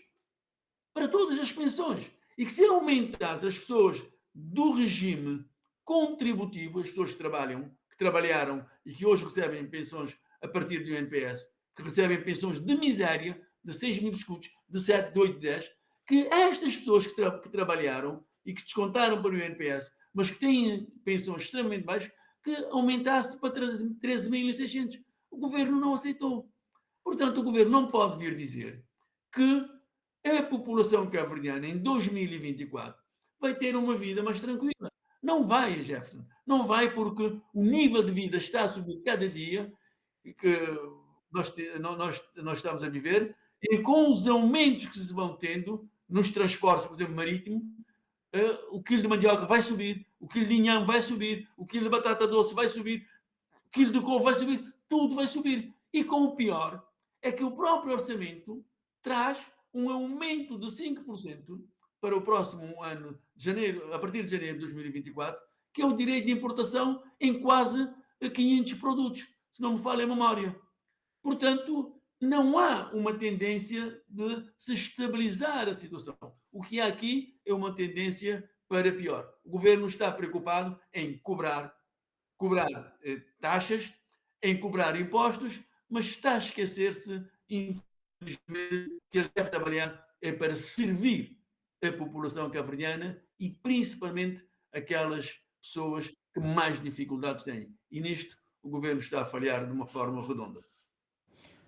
para todas as pensões, e que se aumentasse as pessoas do regime contributivo, as pessoas que trabalharam e que hoje recebem pensões a partir do INPS, que recebem pensões de miséria, de 6.000 escudos, de 7, de 8, de 10, que estas pessoas que trabalharam e que descontaram para o INPS, mas que têm pensões extremamente baixas, que aumentasse para 13.600. O governo não aceitou. Portanto, o governo não pode vir dizer que a população cabo-verdiana em 2024 vai ter uma vida mais tranquila. Não vai, Jefferson. Não vai, porque o nível de vida está a subir cada dia que nós estamos a viver, e com os aumentos que se vão tendo nos transportes, por exemplo, marítimo, o quilo de mandioca vai subir, o quilo de inhame vai subir, o quilo de batata doce vai subir, o quilo de couve vai subir, tudo vai subir. E com o pior é que o próprio orçamento traz um aumento de 5% para o próximo ano, de janeiro, a partir de janeiro de 2024, que é o direito de importação em quase 500 produtos, se não me falha a memória. Portanto, não há uma tendência de se estabilizar a situação. O que há aqui é uma tendência para pior. O governo está preocupado em cobrar taxas, em cobrar impostos, mas está a esquecer-se, infelizmente, que ele deve trabalhar é para servir a população cabo-verdiana e principalmente aquelas pessoas que mais dificuldades têm. E nisto o governo está a falhar de uma forma redonda.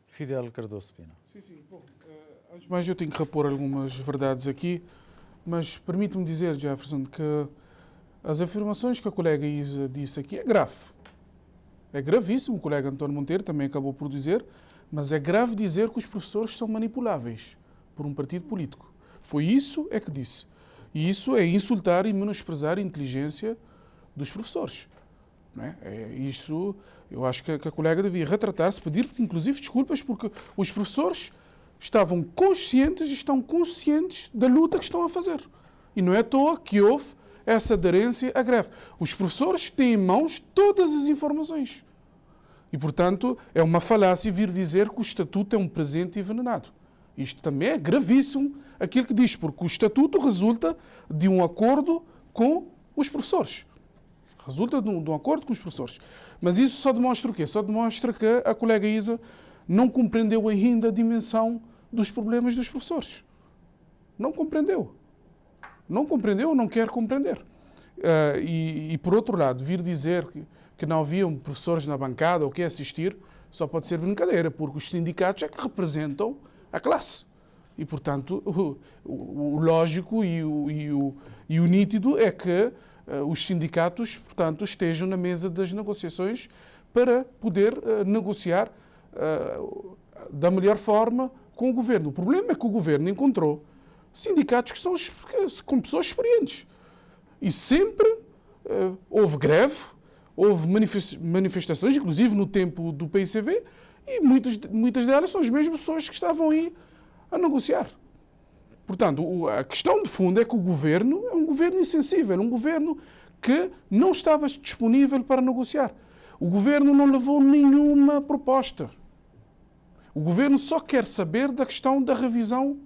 Fidel Cardoso Pina. Sim. Bom, antes de mais eu tenho que repor algumas verdades aqui, mas permite-me dizer, Jefferson, que as afirmações que a colega Isa disse aqui é grave. É gravíssimo, o colega António Monteiro também acabou por dizer, mas é grave dizer que os professores são manipuláveis por um partido político. Foi isso é que disse. E isso é insultar e menosprezar a inteligência dos professores. Não é? Isso, eu acho que a colega devia retratar-se, pedir inclusive desculpas, porque os professores estavam conscientes e estão conscientes da luta que estão a fazer. E não é à toa que houve essa aderência à greve. Os professores têm em mãos todas as informações. E, portanto, é uma falácia vir dizer que o Estatuto é um presente envenenado. Isto também é gravíssimo, aquilo que diz, porque o Estatuto resulta de um acordo com os professores. Resulta de um acordo com os professores. Mas isso só demonstra o quê? Só demonstra que a colega Isa não compreendeu ainda a dimensão dos problemas dos professores. Não compreendeu. Não compreendeu ou não quer compreender. E, por outro lado, vir dizer que não haviam professores na bancada ou que assistir, só pode ser brincadeira, porque os sindicatos é que representam a classe. E, portanto, o lógico e o nítido é que os sindicatos, portanto, estejam na mesa das negociações para poder negociar da melhor forma com o governo. O problema é que o governo encontrou sindicatos que são com pessoas experientes. E sempre houve greve, houve manifestações, inclusive no tempo do PICV, e muitas delas são as mesmas pessoas que estavam aí a negociar. Portanto, a questão de fundo é que o governo é um governo insensível, um governo que não estava disponível para negociar. O governo não levou nenhuma proposta. O governo só quer saber da questão da revisão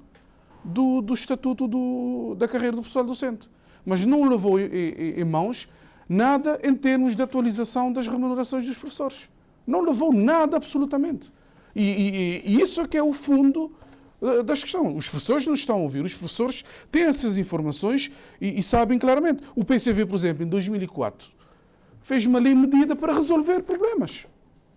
do estatuto da carreira do pessoal docente. Mas não levou em mãos nada em termos de atualização das remunerações dos professores. Não levou nada absolutamente. E isso é que é o fundo das questões. Os professores não estão a ouvir, os professores têm essas informações e sabem claramente. O PCV, por exemplo, em 2004, fez uma lei medida para resolver problemas.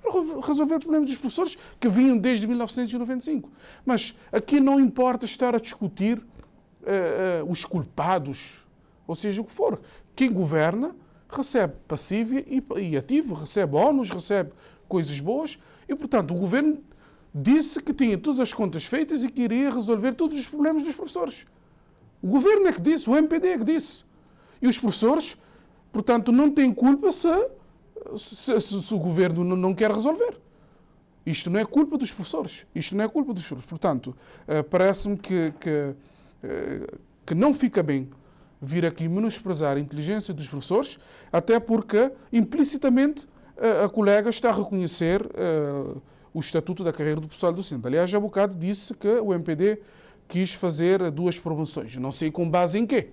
Para resolver problemas dos professores que vinham desde 1995. Mas aqui não importa estar a discutir os culpados, ou seja, o que for. Quem governa recebe passivo e ativo, recebe ónus, recebe coisas boas e, portanto, o governo disse que tinha todas as contas feitas e que iria resolver todos os problemas dos professores. O governo é que disse, o MPD é que disse. E os professores, portanto, não têm culpa se o governo não quer resolver. Isto não é culpa dos professores. Isto não é culpa dos professores. Portanto, parece-me que não fica bem vir aqui menosprezar a inteligência dos professores, até porque, implicitamente, a colega está a reconhecer o Estatuto da Carreira do Pessoal Docente. Aliás, há bocado disse que o MPD quis fazer 2 promoções. Não sei com base em quê.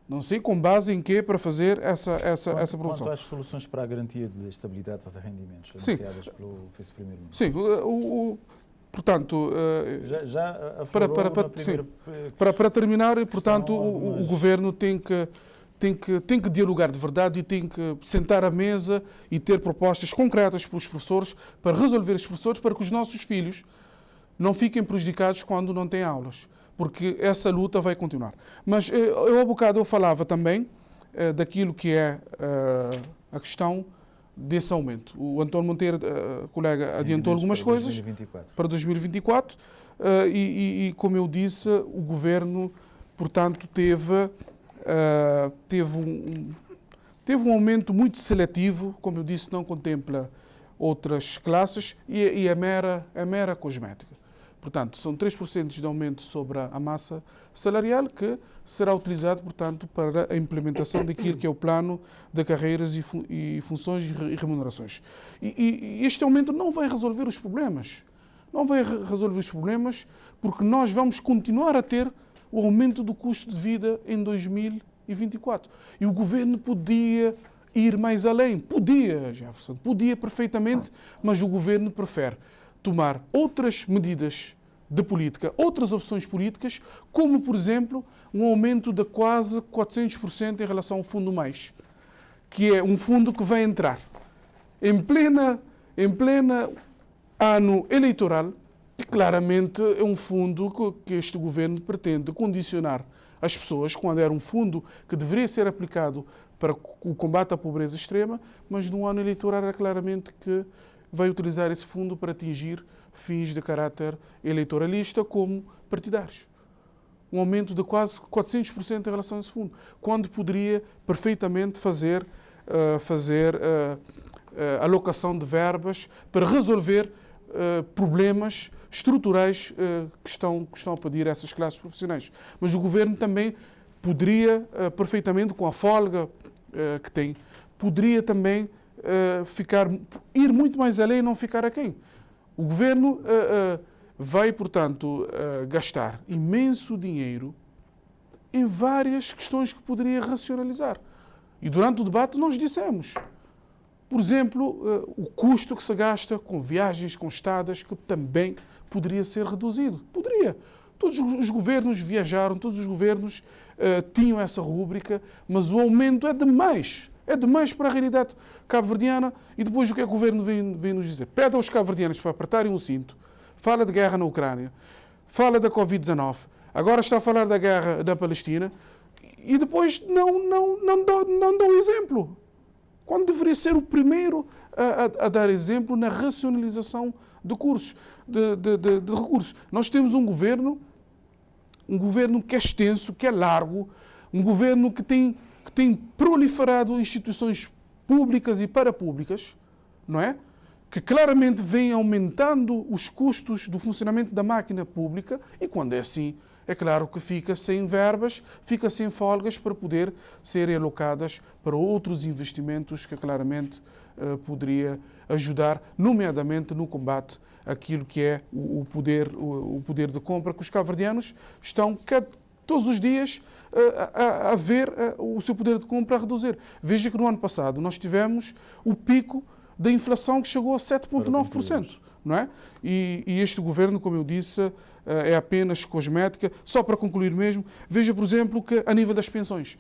Não sei com base em quê para fazer essa promoção. Quanto às soluções para a garantia de estabilidade de rendimentos anunciadas pelo vice-primeiro-ministro? Sim, portanto, para terminar, portanto, o governo tem que dialogar de verdade e tem que sentar à mesa e ter propostas concretas para os professores, para resolver os professores, para que os nossos filhos não fiquem prejudicados quando não têm aulas, porque essa luta vai continuar. Mas há bocado eu falava também daquilo que é a questão desse aumento. O António Monteiro, colega, adiantou algumas coisas para 2024 e, como eu disse, o governo, portanto, teve teve um aumento muito seletivo, como eu disse, não contempla outras classes e é mera cosmética. Portanto, são 3% de aumento sobre a massa salarial que será utilizado, portanto, para a implementação daquilo que é o plano de carreiras e funções e remunerações. E este aumento não vai resolver os problemas. Não vai resolver os problemas porque nós vamos continuar a ter o aumento do custo de vida em 2024. E o governo podia ir mais além. Podia, Jefferson, podia perfeitamente, mas o governo prefere tomar outras medidas de política, outras opções políticas, como, por exemplo, um aumento de quase 400% em relação ao Fundo Mais, que é um fundo que vai entrar em plena ano eleitoral, e claramente é um fundo que este governo pretende condicionar as pessoas, quando era um fundo que deveria ser aplicado para o combate à pobreza extrema, mas no ano eleitoral é claramente que vai utilizar esse fundo para atingir fins de caráter eleitoralista como partidários. Um aumento de quase 400% em relação a esse fundo, quando poderia perfeitamente fazer alocação de verbas para resolver problemas estruturais que estão a pedir a essas classes profissionais. Mas o governo também poderia, perfeitamente, com a folga que tem, poderia também ir muito mais além e não ficar aquém. O governo vai, portanto, gastar imenso dinheiro em várias questões que poderia racionalizar. E durante o debate nós dissemos, por exemplo, o custo que se gasta com viagens, com estadas, que também poderia ser reduzido. Poderia. Todos os governos viajaram, todos os governos tinham essa rúbrica, mas o aumento é demais. É demais para a realidade cabo-verdiana. E depois o que é que o governo vem nos dizer? Pede aos cabo-verdianos para apertarem um cinto. Fala de guerra na Ucrânia. Fala da Covid-19. Agora está a falar da guerra da Palestina. E depois não dá o exemplo. Quando deveria ser o primeiro a dar exemplo na racionalização de recursos. Nós temos um governo que é extenso, que é largo, um governo que tem proliferado instituições públicas e parapúblicas, não é? Que claramente vem aumentando os custos do funcionamento da máquina pública e, quando é assim, é claro que fica sem verbas, fica sem folgas para poder serem alocadas para outros investimentos que claramente poderia ajudar, nomeadamente no combate àquilo que é o poder de compra, que os cabo-verdianos estão todos os dias a ver o seu poder de compra a reduzir. Veja que no ano passado nós tivemos o pico da inflação que chegou a 7,9%. Não é? E este governo, como eu disse, é apenas cosmética. Só para concluir mesmo, veja, por exemplo, que a nível das pensões.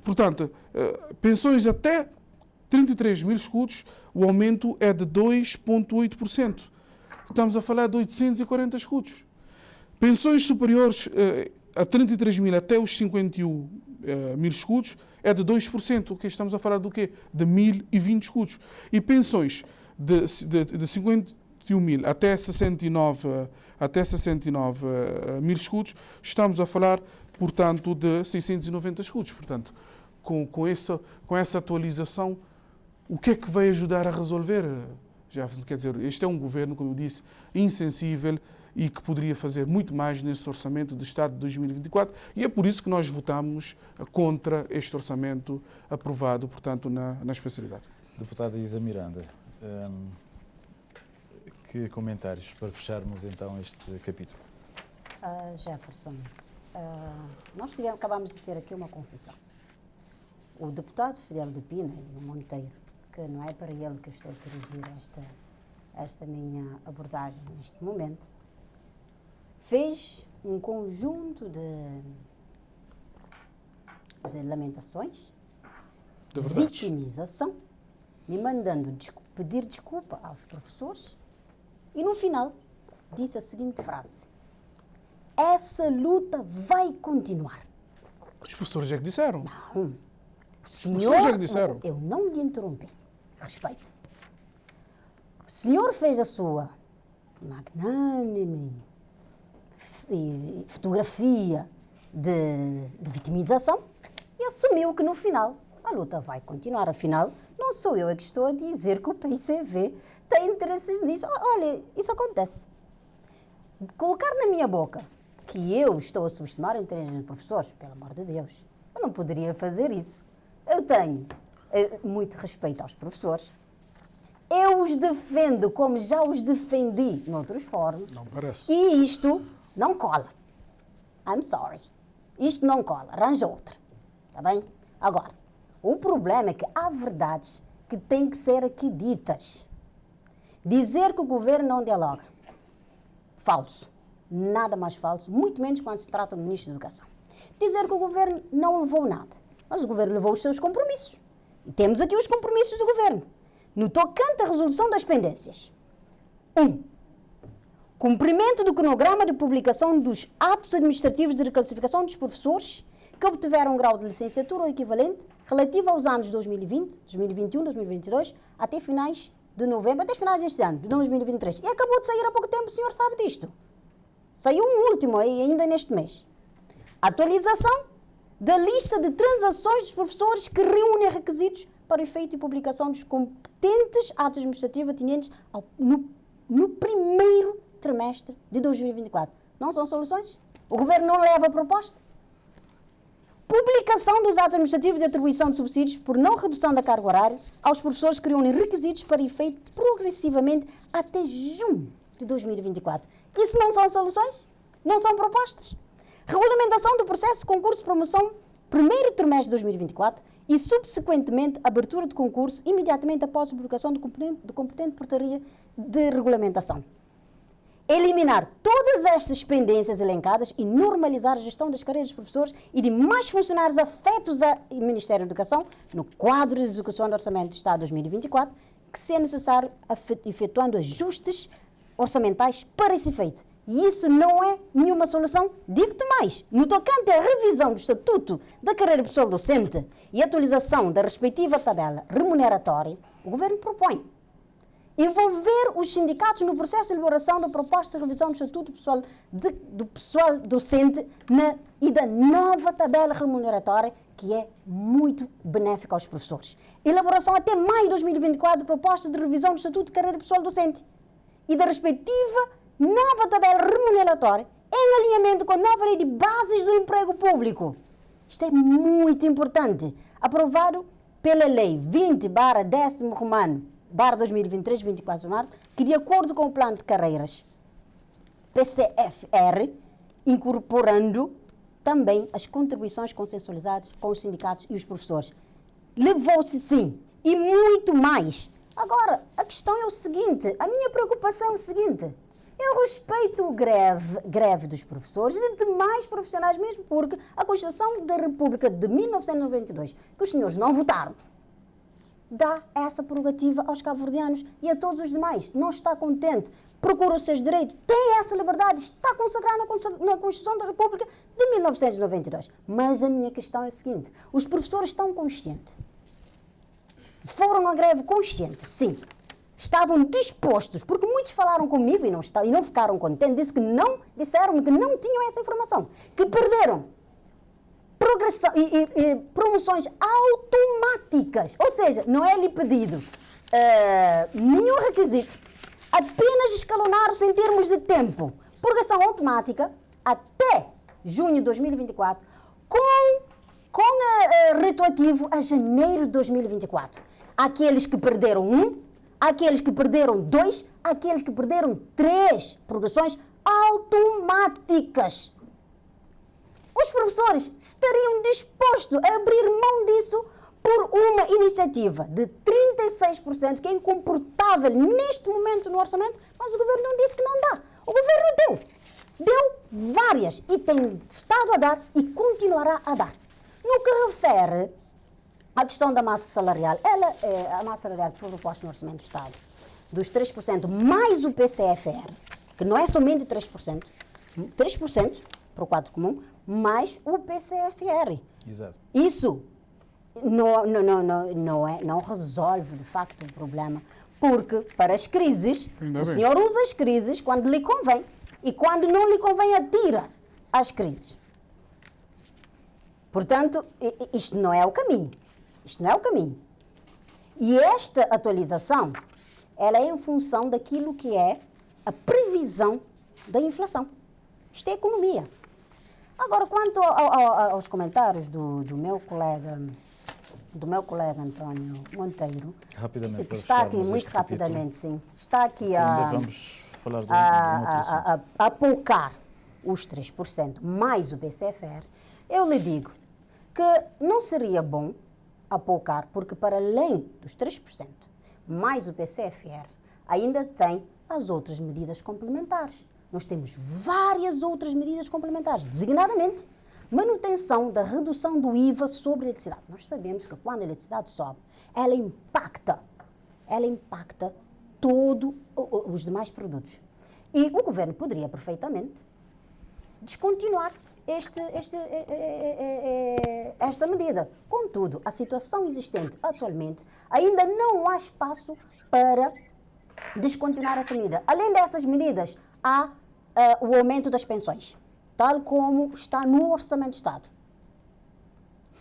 Portanto, pensões até 33 mil escudos, o aumento é de 2,8%. Estamos a falar de 840 escudos. Pensões superiores a 33 mil até os 51 mil escudos é de 2%. O que estamos a falar do quê? De 1.020 escudos. E pensões de 51 mil até 69 mil escudos, estamos a falar, portanto, de 690 escudos. Portanto, com essa atualização, o que é que vai ajudar a resolver? Quer dizer, este é um governo, como eu disse, insensível e que poderia fazer muito mais nesse orçamento de Estado de 2024 e é por isso que nós votamos contra este orçamento aprovado, portanto, na especialidade. Deputada Isa Miranda, que comentários para fecharmos então este capítulo? Jefferson, nós acabamos de ter aqui uma confissão. O deputado Fidel de Pina e o Monteiro, que não é para ele que eu estou a dirigir esta minha abordagem neste momento, fez um conjunto de lamentações, de vitimização, me mandando pedir desculpa aos professores e, no final, disse a seguinte frase: essa luta vai continuar. Os professores já que disseram. Não. O senhor, os professores já que disseram. Eu não lhe interrompi. Respeito. O senhor fez a sua magnânime fotografia de vitimização e assumiu que no final a luta vai continuar. Afinal, não sou eu que estou a dizer que o PICV tem interesses nisso. Olha, isso acontece. Colocar na minha boca que eu estou a subestimar o interesse dos professores, pelo amor de Deus, eu não poderia fazer isso. Eu tenho muito respeito aos professores. Eu os defendo como já os defendi noutros fóruns. Não parece. E isto não cola. I'm sorry. Isto não cola. Arranja outra. Está bem? Agora, o problema é que há verdades que têm que ser aqui ditas. Dizer que o governo não dialoga. Falso. Nada mais falso, muito menos quando se trata do Ministro da Educação. Dizer que o governo não levou nada. Mas o governo levou os seus compromissos. E temos aqui os compromissos do governo. No tocante à resolução das pendências. 1. Cumprimento do cronograma de publicação dos atos administrativos de reclassificação dos professores que obtiveram um grau de licenciatura ou equivalente relativo aos anos 2020, 2021, 2022, até finais de novembro, até finais deste ano, de 2023. E acabou de sair há pouco tempo, o senhor sabe disto. Saiu um último aí, ainda neste mês. Atualização da lista de transações dos professores que reúnem requisitos para o efeito e publicação dos competentes atos administrativos atinentes no primeiro trimestre de 2024. Não são soluções? O governo não leva a proposta? Publicação dos atos administrativos de atribuição de subsídios por não redução da carga horária aos professores que reúnem requisitos para efeito progressivamente até junho de 2024. Isso não são soluções? Não são propostas? Regulamentação do processo de concurso de promoção primeiro trimestre de 2024 e, subsequentemente, abertura de concurso imediatamente após a publicação do competente portaria de regulamentação. Eliminar todas estas pendências elencadas e normalizar a gestão das carreiras dos professores e de mais funcionários afetos ao Ministério da Educação no quadro de execução do Orçamento do Estado 2024, que se é necessário efetuando ajustes orçamentais para esse efeito. E isso não é nenhuma solução. Digo-te mais, no tocante à revisão do Estatuto da Carreira Pessoal Docente e atualização da respectiva tabela remuneratória, o Governo propõe envolver os sindicatos no processo de elaboração da proposta de revisão do Estatuto do Pessoal Docente e da nova tabela remuneratória, que é muito benéfica aos professores. Elaboração até maio de 2024 de proposta de revisão do Estatuto de Carreira Pessoal Docente e da respectiva nova tabela remuneratória em alinhamento com a nova lei de bases do emprego público. Isto é muito importante. Aprovado pela lei 20/10 romano /2023, 24 de março, que de acordo com o plano de carreiras PCFR, incorporando também as contribuições consensualizadas com os sindicatos e os professores. Levou-se sim, e muito mais. Agora, a questão é o seguinte, a minha preocupação é o seguinte, eu respeito a greve dos professores e de demais profissionais, mesmo porque a Constituição da República de 1992, que os senhores não votaram, dá essa prerrogativa aos cabo-verdianos e a todos os demais. Não está contente, procura os seus direitos, tem essa liberdade, está consagrada na Constituição da República de 1992. Mas a minha questão é a seguinte, os professores estão conscientes. Foram à greve conscientes, sim. Estavam dispostos, porque muitos falaram comigo e não ficaram contentes, disseram-me que não tinham essa informação, que perderam promoções automáticas, ou seja, não é lhe pedido nenhum requisito, apenas escalonar-se em termos de tempo, progressão automática até junho de 2024, com retroativo a janeiro de 2024. Aqueles que perderam aqueles que perderam 2, aqueles que perderam 3 progressões automáticas. Os professores estariam dispostos a abrir mão disso por uma iniciativa de 36%, que é incomportável neste momento no orçamento, mas o governo não disse que não dá. O governo deu várias e tem estado a dar e continuará a dar. No que refere à questão da massa salarial, a massa salarial que foi proposta no orçamento do Estado, dos 3% mais o PCFR, que não é somente 3%, 3% para o quadro comum, mais o PCFR. Exato. Isso não resolve, de facto, o problema, porque para as crises, o senhor usa as crises quando lhe convém e quando não lhe convém atira as crises. Portanto, isto não é o caminho. Isto não é o caminho. E esta atualização, ela é em função daquilo que é a previsão da inflação. Isto é economia. Agora, quanto aos comentários do meu colega António Monteiro, Rapidamente, que está aqui muito rapidamente, sim, está aqui a apocar os 3% mais o BCFR, eu lhe digo que não seria bom apocar, porque para além dos 3% mais o BCFR, ainda tem as outras medidas complementares. Nós temos várias outras medidas complementares, designadamente manutenção da redução do IVA sobre a eletricidade. Nós sabemos que quando a eletricidade sobe, ela impacta todos os demais produtos. E o governo poderia perfeitamente descontinuar esta medida. Contudo, a situação existente atualmente, ainda não há espaço para descontinuar essa medida. Além dessas medidas, há o aumento das pensões, tal como está no Orçamento do Estado.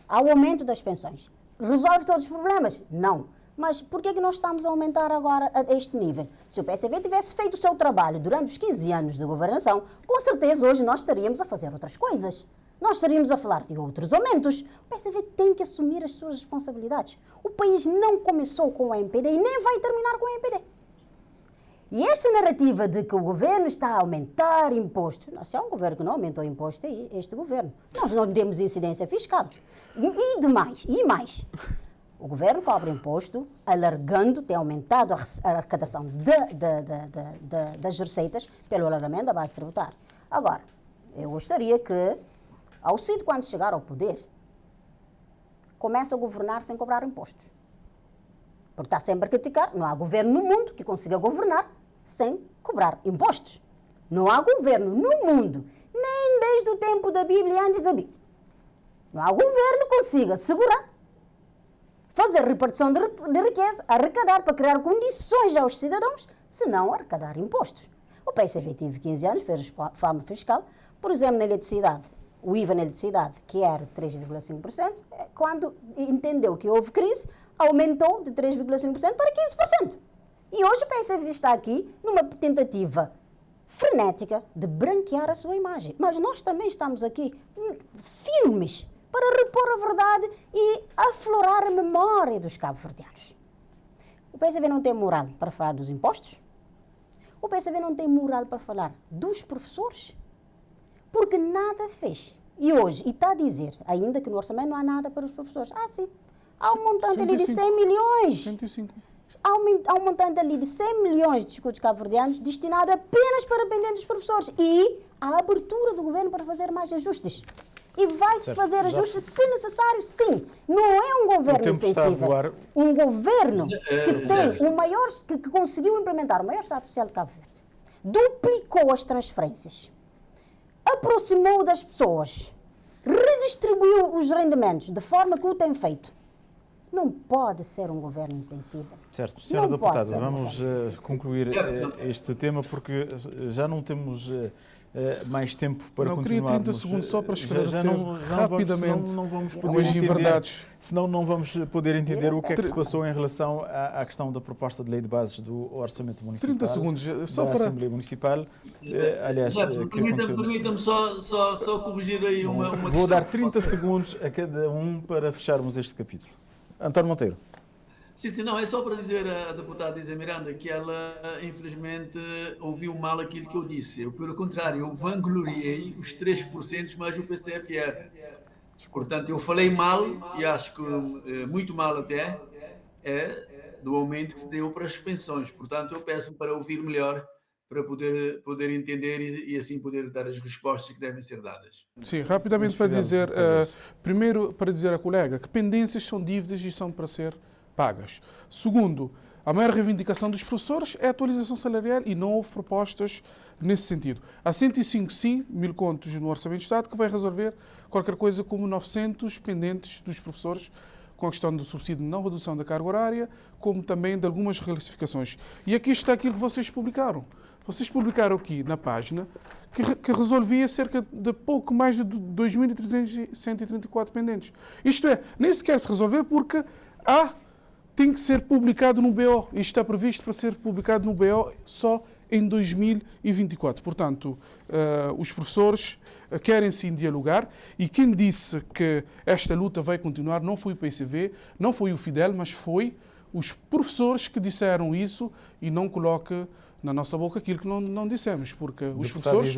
Há o aumento das pensões. Resolve todos os problemas? Não. Mas por que é que nós estamos a aumentar agora a este nível? Se o PSV tivesse feito o seu trabalho durante os 15 anos de governação, com certeza hoje nós estaríamos a fazer outras coisas. Nós estaríamos a falar de outros aumentos. O PSV tem que assumir as suas responsabilidades. O país não começou com a MPD e nem vai terminar com a MPD. E esta narrativa de que o governo está a aumentar impostos, se há um governo que não aumentou impostos, é este governo. Nós não temos incidência fiscal. E mais. O governo cobra imposto, alargando, tem aumentado a arrecadação das receitas pelo alargamento da base tributária. Agora, eu gostaria que, ao Cid, quando chegar ao poder, comece a governar sem cobrar impostos. Porque está sempre a criticar, não há governo no mundo que consiga governar sem cobrar impostos. Não há governo no mundo, nem desde o tempo da Bíblia e antes da Bíblia. Não há governo que consiga segurar, fazer repartição de riqueza, arrecadar para criar condições aos cidadãos, se não arrecadar impostos. O PSV teve 15 anos, fez reforma fiscal, por exemplo, na eletricidade. O IVA na eletricidade, que era 3,5%, quando entendeu que houve crise, aumentou de 3,5% para 15%. E hoje o PSV está aqui numa tentativa frenética de branquear a sua imagem. Mas nós também estamos aqui firmes para repor a verdade e aflorar a memória dos cabo-verdianos. O PSV não tem moral para falar dos impostos. O PSV não tem moral para falar dos professores. Porque nada fez. E hoje, e está a dizer ainda que no orçamento não há nada para os professores. Ah, sim. Há um montante ali de 100 milhões. 105. Há um montante ali de 100 milhões de escudos cabo-verdianos destinado apenas para pendentes dos professores. E a abertura do governo para fazer mais ajustes. E vai-se fazer ajustes se necessário, sim. Não é um governo insensível. Um governo que tem o maior, que conseguiu implementar o maior Estado Social de Cabo Verde. Duplicou as transferências. Aproximou das pessoas. Redistribuiu os rendimentos de forma que o tem feito. Não pode ser um governo insensível. Certo. Senhora Deputada, vamos concluir este tema porque já não temos mais tempo para continuarmos. Eu queria 30 segundos só para esclarecer rapidamente não vamos poder umas inverdades. Senão não vamos poder entender o que é que se passou em relação à questão da proposta de lei de bases do Orçamento Municipal. 30 segundos, só da para... Assembleia Municipal. Aliás, permita-me só corrigir aí uma questão. Vou dar 30 segundos a cada um para fecharmos este capítulo. António Monteiro. Sim, não, é só para dizer à deputada Isa Miranda que ela, infelizmente, ouviu mal aquilo que eu disse. Eu, pelo contrário, eu vangloriei os 3% mais o PCFR. Portanto, eu falei mal, e acho que muito mal até, do aumento que se deu para as pensões. Portanto, eu peço para ouvir melhor, para poder entender e assim poder dar as respostas que devem ser dadas. Sim, rapidamente para dizer, primeiro para dizer à colega que pendências são dívidas e são para ser pagas. Segundo, a maior reivindicação dos professores é a atualização salarial e não houve propostas nesse sentido. Há 105, sim, 1000 contos no Orçamento de Estado que vai resolver qualquer coisa como 900 pendentes dos professores com a questão do subsídio de não redução da carga horária, como também de algumas reclassificações. E aqui está aquilo que vocês publicaram. vocês publicaram aqui na página que resolvia cerca de pouco mais de 2.134 pendentes. Isto é, nem sequer se resolver porque tem que ser publicado no BO. Isto está previsto para ser publicado no BO só em 2024. Portanto, os professores querem sim dialogar e quem disse que esta luta vai continuar não foi o PCV, não foi o Fidel, mas foi os professores que disseram isso e não coloque na nossa boca aquilo que não dissemos, porque os professores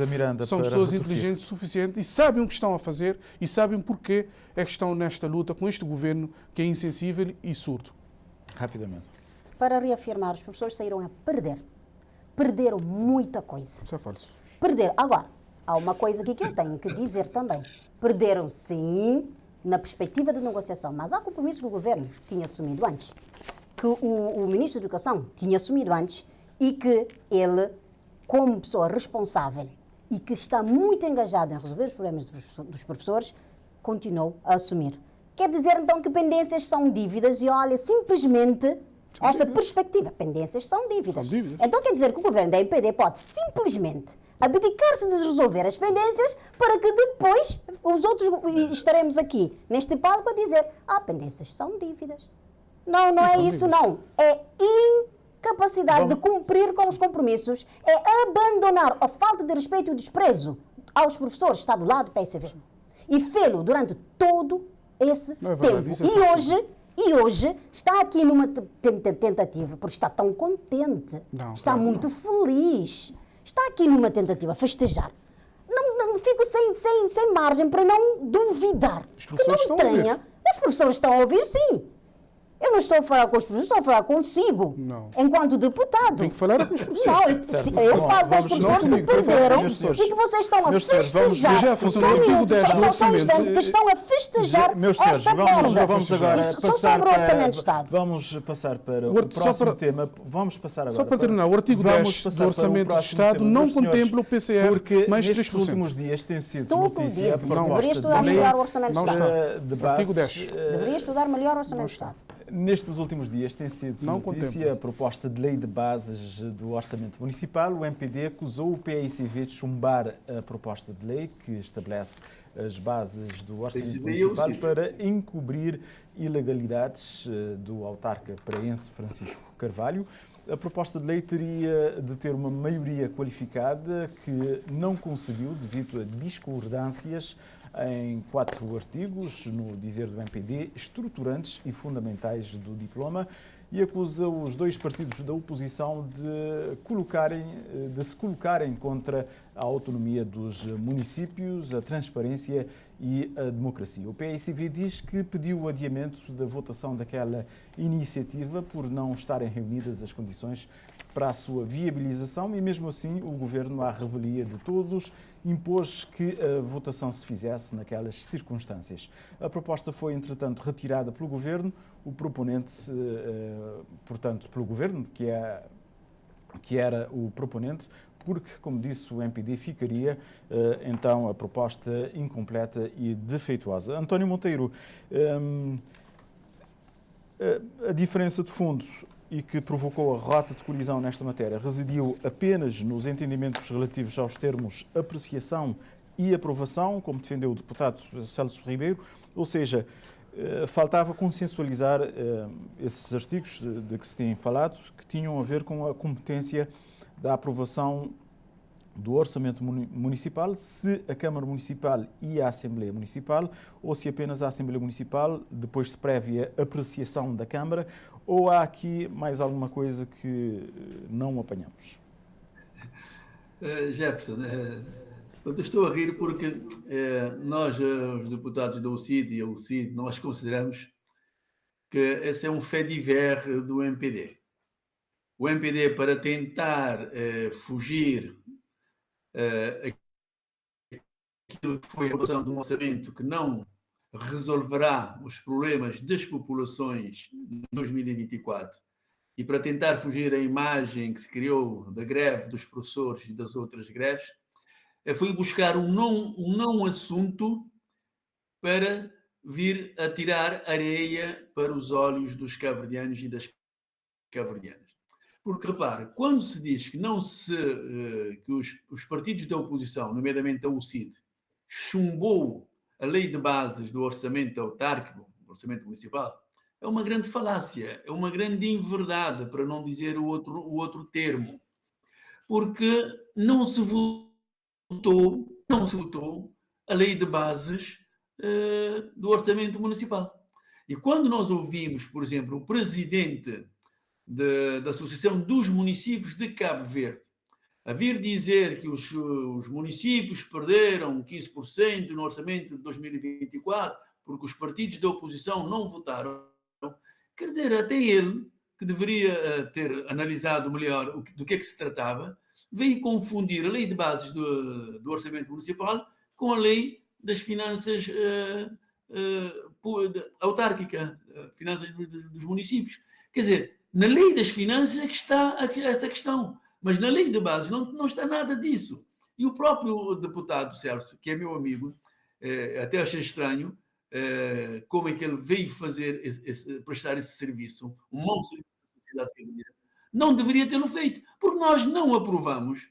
são pessoas inteligentes o suficiente e sabem o que estão a fazer e sabem porquê é que estão nesta luta com este governo que é insensível e surdo. Rapidamente. Para reafirmar, os professores saíram a perder. Perderam muita coisa. Isso é falso. Perderam. Agora, há uma coisa aqui que eu tenho que dizer também. Perderam, sim, na perspectiva de negociação, mas há compromissos que o governo tinha assumido antes, que o Ministro da Educação tinha assumido antes e que ele, como pessoa responsável e que está muito engajado em resolver os problemas dos professores, continuou a assumir. Quer dizer, então, que pendências são dívidas e, olha, simplesmente esta perspectiva, pendências são dívidas. Então, quer dizer que o governo da MPD pode simplesmente abdicar-se de resolver as pendências para que depois os outros estaremos aqui neste palco a dizer pendências são dívidas. Não é isso, não. É incapacidade de cumprir com os compromissos, é abandonar a falta de respeito e desprezo aos professores, está do lado do PSV. E fê-lo durante todo esse tempo. E hoje está aqui numa tentativa, porque está tão contente, está muito feliz, está aqui numa tentativa a festejar. Não fico sem margem para não duvidar que não tenha. Os professores estão a ouvir, sim. Eu não estou a falar com os professores, estou a falar consigo, enquanto deputado. Tem que falar com os professores. Não, eu falo com os professores que perderam e que vocês estão a festejar. Só um instante, que estão a festejar esta perda. Só sobre o Orçamento de Estado. Vamos passar para o próximo tema. Vamos passar agora. Só para terminar, o artigo 10 do Orçamento de Estado não contempla o PCR mais 3%. Nestes últimos dias tem sido notícia. Deveria estudar melhor o Orçamento de Estado. Artigo 10. Deveria estudar melhor o Orçamento de Estado. Nestes últimos dias tem sido notícia a proposta de lei de bases do Orçamento Municipal. O MPD acusou o PAICV de chumbar a proposta de lei que estabelece as bases do Orçamento Municipal para encobrir ilegalidades do autarca paraense Francisco Carvalho. A proposta de lei teria de ter uma maioria qualificada que não conseguiu devido a discordâncias em 4 artigos, no dizer do MPD, estruturantes e fundamentais do diploma, e acusa os 2 partidos da oposição de se colocarem contra a autonomia dos municípios, a transparência e a democracia. O PAICV diz que pediu o adiamento da votação daquela iniciativa por não estarem reunidas as condições para a sua viabilização e, mesmo assim, o Governo, à revelia de todos, impôs que a votação se fizesse naquelas circunstâncias. A proposta foi, entretanto, retirada pelo Governo, o proponente, portanto, pelo Governo, que era o proponente, porque, como disse o MPD, ficaria, então, a proposta incompleta e defeituosa. António Monteiro, a diferença de fundo e que provocou a rota de colisão nesta matéria residiu apenas nos entendimentos relativos aos termos apreciação e aprovação, como defendeu o deputado Celso Ribeiro, ou seja, faltava consensualizar esses artigos de que se tem falado, que tinham a ver com a competência da aprovação do Orçamento Municipal, se a Câmara Municipal e a Assembleia Municipal, ou se apenas a Assembleia Municipal, depois de prévia apreciação da Câmara, ou há aqui mais alguma coisa que não apanhamos? Jefferson, eu estou a rir porque nós, os deputados da UCID e a UCID, nós consideramos que esse é um fait divers do MPD. O MPD, para tentar fugir aquilo que foi a aprovação de um orçamento que não resolverá os problemas das populações em 2024 e para tentar fugir à imagem que se criou da greve dos professores e das outras greves, foi buscar um não assunto para vir a tirar areia para os olhos dos cabo-verdianos e das cabo-verdianas. Porque, repare, quando se diz que não se que os partidos da oposição, nomeadamente a UCID, chumbou a lei de bases do orçamento autárquico, do orçamento municipal, é uma grande falácia, é uma grande inverdade, para não dizer o outro termo. Porque não se votou a lei de bases do orçamento municipal. E quando nós ouvimos, por exemplo, o presidente da Associação dos Municípios de Cabo Verde a vir dizer que os municípios perderam 15% no orçamento de 2024 porque os partidos da oposição não votaram, quer dizer, até ele, que deveria ter analisado melhor do que é que se tratava, veio confundir a lei de bases do orçamento municipal com a lei das finanças autárquica, finanças dos municípios. Quer dizer, na lei das finanças é que está essa questão, mas na lei de bases não está nada disso. E o próprio deputado Celso, que é meu amigo, até achei estranho como é que ele veio prestar esse serviço, um mau serviço à sociedade feminina, não deveria tê-lo feito, porque nós não aprovamos,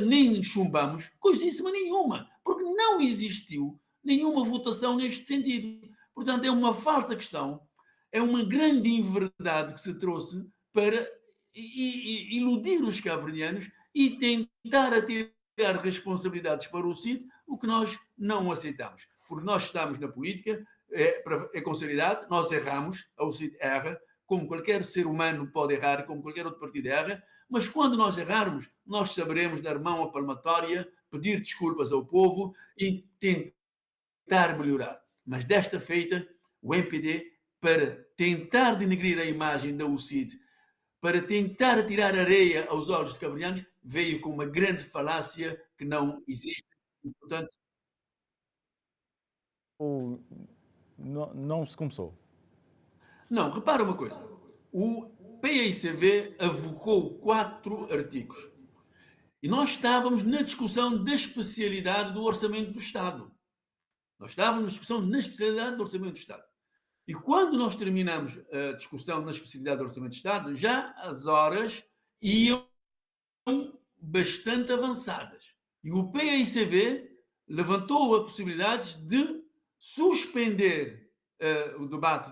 nem chumbamos coisíssima nenhuma, porque não existiu nenhuma votação neste sentido. Portanto, é uma falsa questão, é uma grande inverdade que se trouxe para iludir os cabo-verdianos e tentar atirar responsabilidades para o CID, o que nós não aceitamos. Porque nós estamos na política, é com seriedade, nós erramos, o CID erra, como qualquer ser humano pode errar, como qualquer outro partido erra, mas quando nós errarmos, nós saberemos dar mão à palmatória, pedir desculpas ao povo e tentar melhorar. Mas desta feita, o MPD, para tentar denegrir a imagem da UCID, para tentar atirar areia aos olhos de cabo-verdianos, veio com uma grande falácia que não existe. E, portanto, não se começou? Não, repara uma coisa. O PICV avocou 4 artigos. E nós estávamos na discussão da especialidade do Orçamento do Estado. Nós estávamos na discussão na especialidade do Orçamento do Estado. E quando nós terminamos a discussão na especialidade do Orçamento do Estado, já as horas iam bastante avançadas. E o PICV levantou a possibilidade de suspender o debate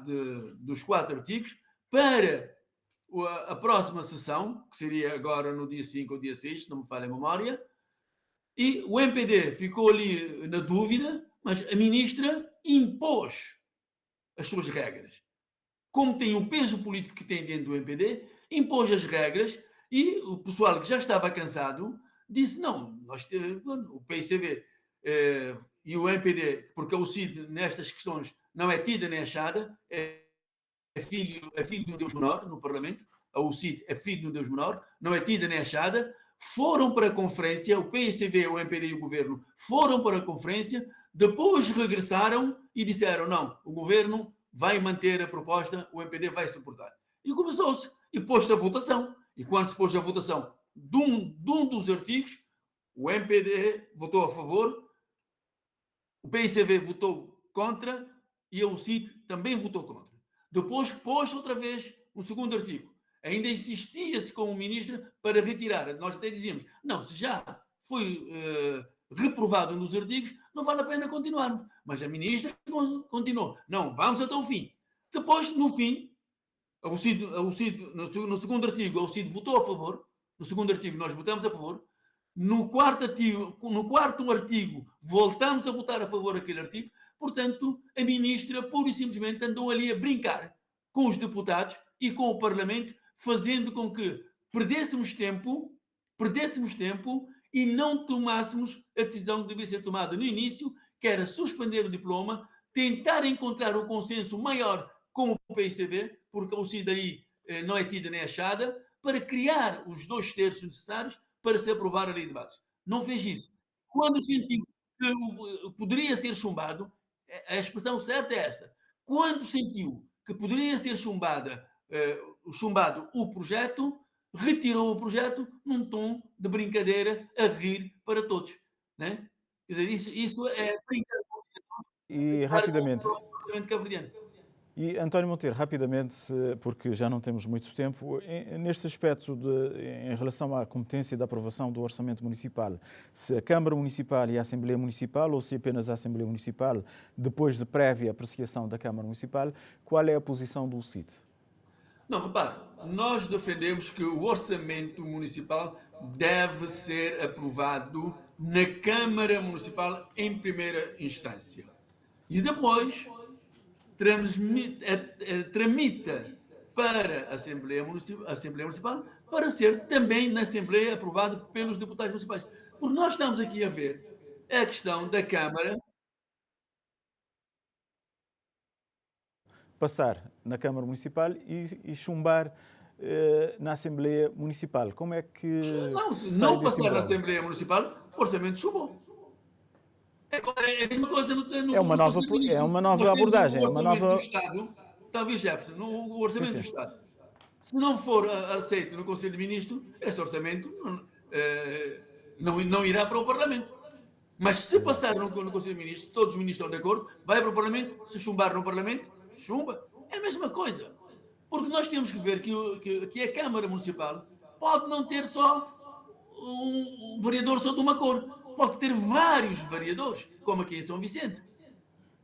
dos 4 artigos para a próxima sessão, que seria agora no dia 5 ou dia 6, se não me falha a memória, e o MPD ficou ali na dúvida, mas a ministra impôs as suas regras. Como tem o peso político que tem dentro do MPD, impôs as regras e o pessoal que já estava cansado disse, não, o PICV e o MPD, porque o CID nestas questões não é tida nem achada, é filho de um Deus menor no Parlamento, a UCID é filho de um Deus menor, não é tida nem achada, foram para a conferência, o PICV, o MPD e o Governo foram para a conferência, depois regressaram e disseram, não, o Governo vai manter a proposta, o MPD vai suportar. E começou-se, e pôs-se a votação. E quando se pôs a votação de um dos artigos, o MPD votou a favor, o PICV votou contra e a UCID também votou contra. Depois pôs outra vez o segundo artigo. Ainda insistia-se com o ministro para retirar. Nós até dizíamos, não, se já foi reprovado um dos artigos, não vale a pena continuarmos. Mas a ministra continuou. Não, vamos até o fim. Depois, no fim, a UCID, no segundo artigo, a UCID votou a favor. No segundo artigo, nós votamos a favor. No quarto artigo, voltamos a votar a favor daquele artigo. Portanto, a ministra pura e simplesmente andou ali a brincar com os deputados e com o Parlamento, fazendo com que perdêssemos tempo e não tomássemos a decisão que devia ser tomada no início, que era suspender o diploma, tentar encontrar um consenso maior com o PICV, porque a UCID aí não é tida nem achada, para criar os 2/3 necessários para se aprovar a lei de bases. Não fez isso. Quando sentiu que poderia ser chumbado, a expressão certa é essa. Quando sentiu que poderia ser chumbado o projeto, retirou o projeto num tom de brincadeira a rir para todos. Né? Quer dizer, isso é brincadeira. E rapidamente, E António Monteiro, rapidamente, porque já não temos muito tempo, neste aspecto em relação à competência da aprovação do orçamento municipal, se a Câmara Municipal e a Assembleia Municipal ou se apenas a Assembleia Municipal, depois de prévia apreciação da Câmara Municipal, qual é a posição do CIT? Não, repare, nós defendemos que o orçamento municipal deve ser aprovado na Câmara Municipal em primeira instância. E depois tramita para a Assembleia Municipal para ser também na Assembleia aprovado pelos deputados municipais. Porque nós estamos aqui a ver a questão da Câmara passar na Câmara Municipal e chumbar na Assembleia Municipal. Como é que... Não, se não passar na Assembleia Municipal, o orçamento chumbou. É a mesma coisa é uma nova abordagem. O orçamento do Estado, talvez Jefferson, o orçamento do Estado, se não for aceito no Conselho de Ministros, esse orçamento não irá para o Parlamento. Mas se passar no Conselho de Ministros, todos os ministros estão de acordo, vai para o Parlamento, se chumbar no Parlamento, chumba. É a mesma coisa. Porque nós temos que ver que a Câmara Municipal pode não ter só um vereador só de uma cor. Pode ter vários vereadores, como aqui em São Vicente.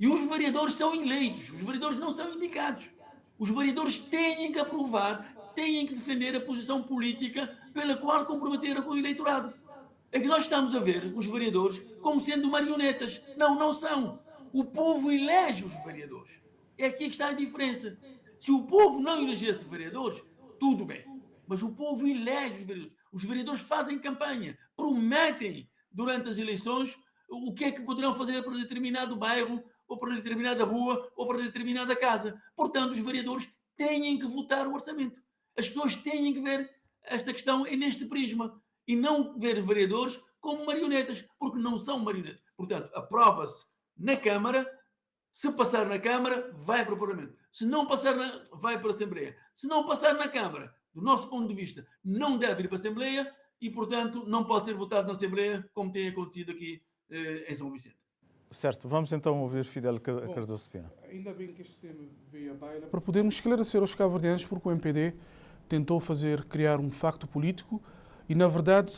E os vereadores são eleitos, os vereadores não são indicados. Os vereadores têm que aprovar, têm que defender a posição política pela qual comprometeram com o eleitorado. É que nós estamos a ver os vereadores como sendo marionetas. Não, não são. O povo elege os vereadores. É aqui que está a diferença. Se o povo não elegesse vereadores, tudo bem. Mas o povo elege os vereadores. Os vereadores fazem campanha, prometem durante as eleições o que é que poderão fazer para determinado bairro, ou para determinada rua, ou para determinada casa. Portanto, os vereadores têm que votar o orçamento. As pessoas têm que ver esta questão neste prisma e não ver vereadores como marionetas, porque não são marionetas. Portanto, aprova-se na Câmara. Se passar na Câmara, vai para o Parlamento. Se não passar, vai para a Assembleia. Se não passar na Câmara, do nosso ponto de vista, não deve ir para a Assembleia e, portanto, não pode ser votado na Assembleia, como tem acontecido aqui em São Vicente. Certo, vamos então ouvir Fidel Cardoso Pena. Ainda bem que este tema veio à baila para podermos esclarecer aos cabo-verdianos porque o MPD tentou criar um facto político e, na verdade,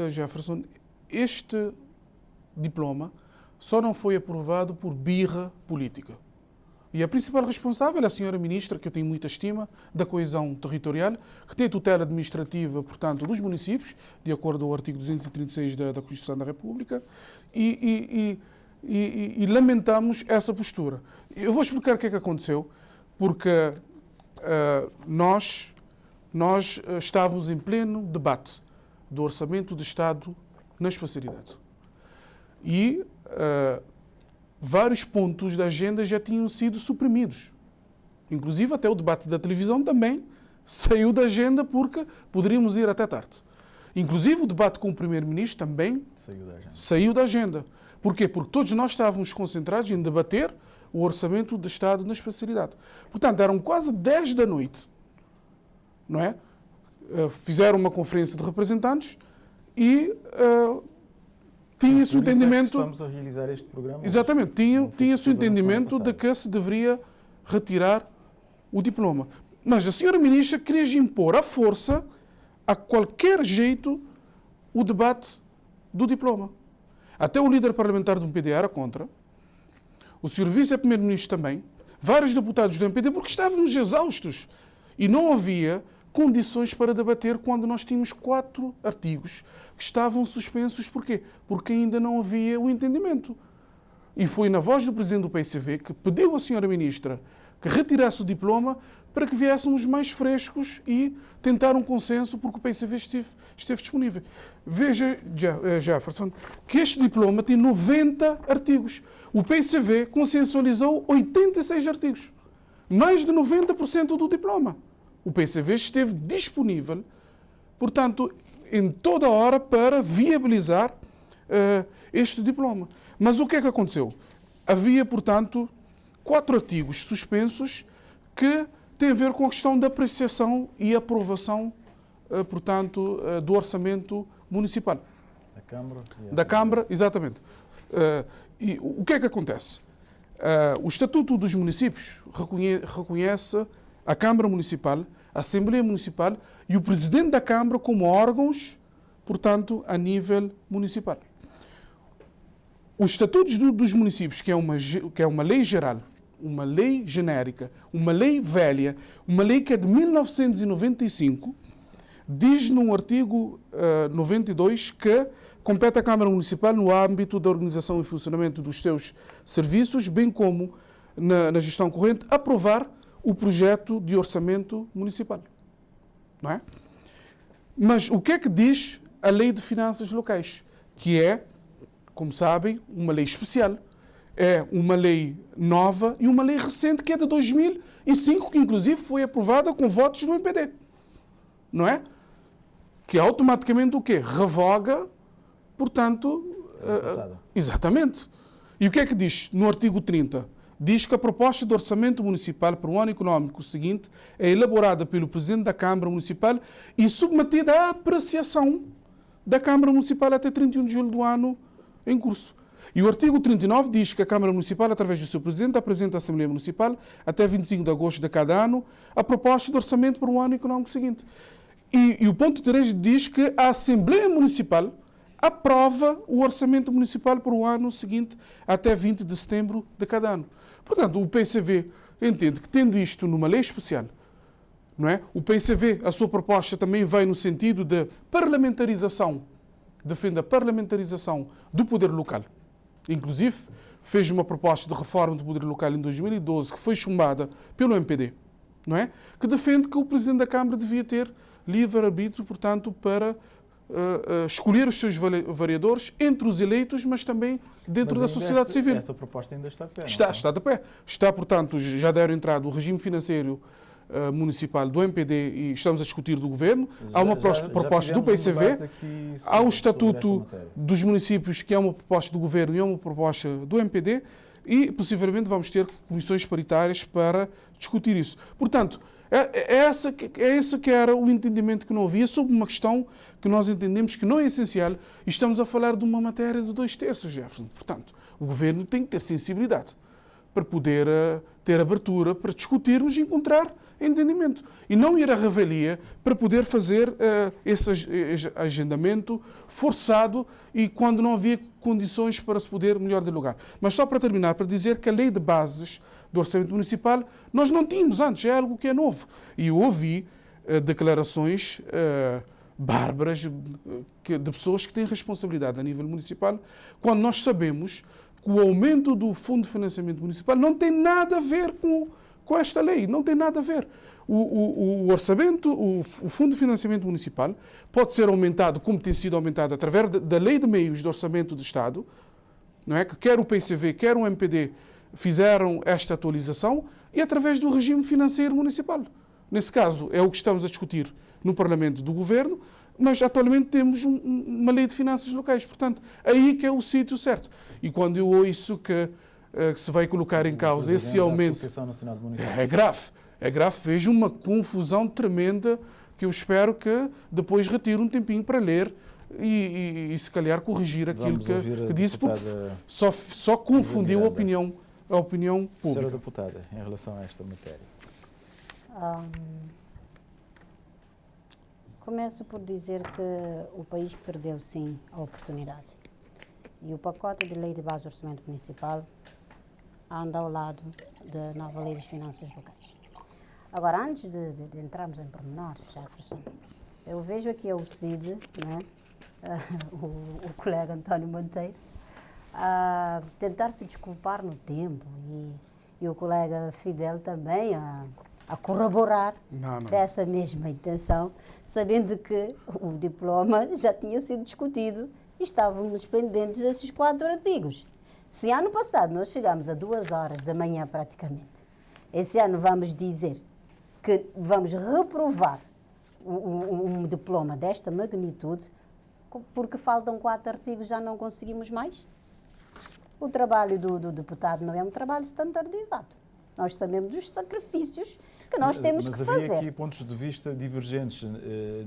Jefferson, este diploma só não foi aprovado por birra política. E a principal responsável é a senhora ministra, que eu tenho muita estima, da coesão territorial, que tem tutela administrativa, portanto, dos municípios, de acordo com o artigo 236 da Constituição da República, e lamentamos essa postura. Eu vou explicar o que é que aconteceu, porque nós estávamos em pleno debate do Orçamento de Estado na especialidade. E vários pontos da agenda já tinham sido suprimidos. Inclusive, até o debate da televisão também saiu da agenda poderíamos ir até tarde. Inclusive, o debate com o Primeiro-Ministro também saiu da agenda. Porquê? Porque todos nós estávamos concentrados em debater o Orçamento de Estado na especialidade. Portanto, eram quase 10 da noite. Não é? Fizeram uma conferência de representantes e tinha-se o entendimento... Estamos a realizar este programa. Exatamente. Tinha-se o entendimento de que se deveria retirar o diploma. Mas a senhora ministra queria impor à força, a qualquer jeito, o debate do diploma. Até o líder parlamentar do MPD era contra. O senhor vice-primeiro-ministro também. Vários deputados do MPD, porque estávamos exaustos. E não havia condições para debater quando nós tínhamos 4 artigos que estavam suspensos. Porquê? Porque ainda não havia o entendimento. E foi na voz do presidente do PCV que pediu à senhora ministra que retirasse o diploma para que viéssemos mais frescos e tentar um consenso, porque o PCV esteve disponível. Veja, Jefferson, que este diploma tem 90 artigos. O PCV consensualizou 86 artigos. Mais de 90% do diploma. O PCV esteve disponível, portanto, em toda hora para viabilizar este diploma. Mas o que é que aconteceu? Havia, portanto, 4 artigos suspensos que têm a ver com a questão da apreciação e aprovação, portanto, do orçamento municipal. Da Câmara. Da Câmara, exatamente. E o que é que acontece? o Estatuto dos Municípios reconhece a Câmara Municipal, a Assembleia Municipal e o Presidente da Câmara como órgãos, portanto, a nível municipal. Os Estatutos dos Municípios, que é uma lei geral, uma lei genérica, uma lei velha, uma lei que é de 1995, diz no artigo 92 que compete à Câmara Municipal, no âmbito da organização e funcionamento dos seus serviços, bem como na gestão corrente, aprovar o projeto de orçamento municipal. Não é? Mas o que é que diz a Lei de Finanças Locais? Que é, como sabem, uma lei especial. É uma lei nova e uma lei recente que é de 2005, que inclusive foi aprovada com votos do MPD. Não é? Que automaticamente o quê? Revoga, portanto... exatamente. E o que é que diz no artigo 30? Diz que a proposta de orçamento municipal para o ano económico seguinte é elaborada pelo Presidente da Câmara Municipal e submetida à apreciação da Câmara Municipal até 31 de julho do ano em curso. E o artigo 39 diz que a Câmara Municipal, através do seu Presidente, apresenta à Assembleia Municipal, até 25 de agosto de cada ano, a proposta de orçamento para o ano económico seguinte. E o ponto 3 diz que a Assembleia Municipal aprova o orçamento municipal para o ano seguinte, até 20 de setembro de cada ano. Portanto, o PCV entende que, tendo isto numa lei especial, não é? O PCV, a sua proposta também vai no sentido de parlamentarização, defende a parlamentarização do poder local. Inclusive, fez uma proposta de reforma do poder local em 2012, que foi chumbada pelo MPD, não é? Que defende que o Presidente da Câmara devia ter livre-arbítrio, portanto, para escolher os seus vereadores entre os eleitos, mas também dentro da sociedade civil. Esta proposta ainda está de pé. Está de pé. Está, portanto, já deram entrada o regime financeiro municipal do MPD e estamos a discutir do Governo. Há uma proposta do PCV, há o Estatuto dos Municípios, que é uma proposta do Governo e é uma proposta do MPD, e possivelmente vamos ter comissões paritárias para discutir isso. Portanto, esse que era o entendimento que não havia sobre uma questão que nós entendemos que não é essencial, e estamos a falar de uma matéria de 2/3, Jefferson. Portanto, o Governo tem que ter sensibilidade para poder ter abertura para discutirmos e encontrar entendimento. E não ir à revelia para poder fazer esse agendamento forçado e quando não havia condições para se poder melhor dialogar. Mas só para terminar, para dizer que a lei de bases do Orçamento Municipal nós não tínhamos antes, é algo que é novo. E eu ouvi declarações bárbaras de pessoas que têm responsabilidade a nível municipal, quando nós sabemos que o aumento do Fundo de Financiamento Municipal não tem nada a ver com esta lei, não tem nada a ver. O orçamento, o Fundo de Financiamento Municipal pode ser aumentado, como tem sido aumentado, através da Lei de Meios de Orçamento do Estado, não é? Que quer o PCV, quer o MPD fizeram esta atualização, e através do regime financeiro municipal. Nesse caso, é o que estamos a discutir no Parlamento do Governo, mas atualmente temos uma lei de finanças locais. Portanto, aí que é o sítio certo. E quando eu ouço que se vai colocar em causa esse aumento, é grave. É grave. Vejo uma confusão tremenda que eu espero que depois retire um tempinho para ler e se calhar corrigir aquilo que disse, porque só confundiu a opinião pública. Senhora deputada, em relação a esta matéria. Começo por dizer que o país perdeu, sim, a oportunidade. E o pacote de lei de base do orçamento municipal anda ao lado da nova lei das finanças locais. Agora, antes de entrarmos em pormenores, Jefferson, eu vejo aqui o CID, né? o colega António Monteiro, a tentar se desculpar no tempo e o colega Fidel também a corroborar dessa mesma intenção, sabendo que o diploma já tinha sido discutido e estávamos pendentes desses 4 artigos. Se ano passado nós chegamos a 2 horas da manhã praticamente, esse ano vamos dizer que vamos reprovar um diploma desta magnitude, porque faltam 4 artigos, já não conseguimos mais? O trabalho do deputado não é um trabalho standardizado. Nós sabemos dos sacrifícios que nós temos que fazer. Mas havia aqui pontos de vista divergentes.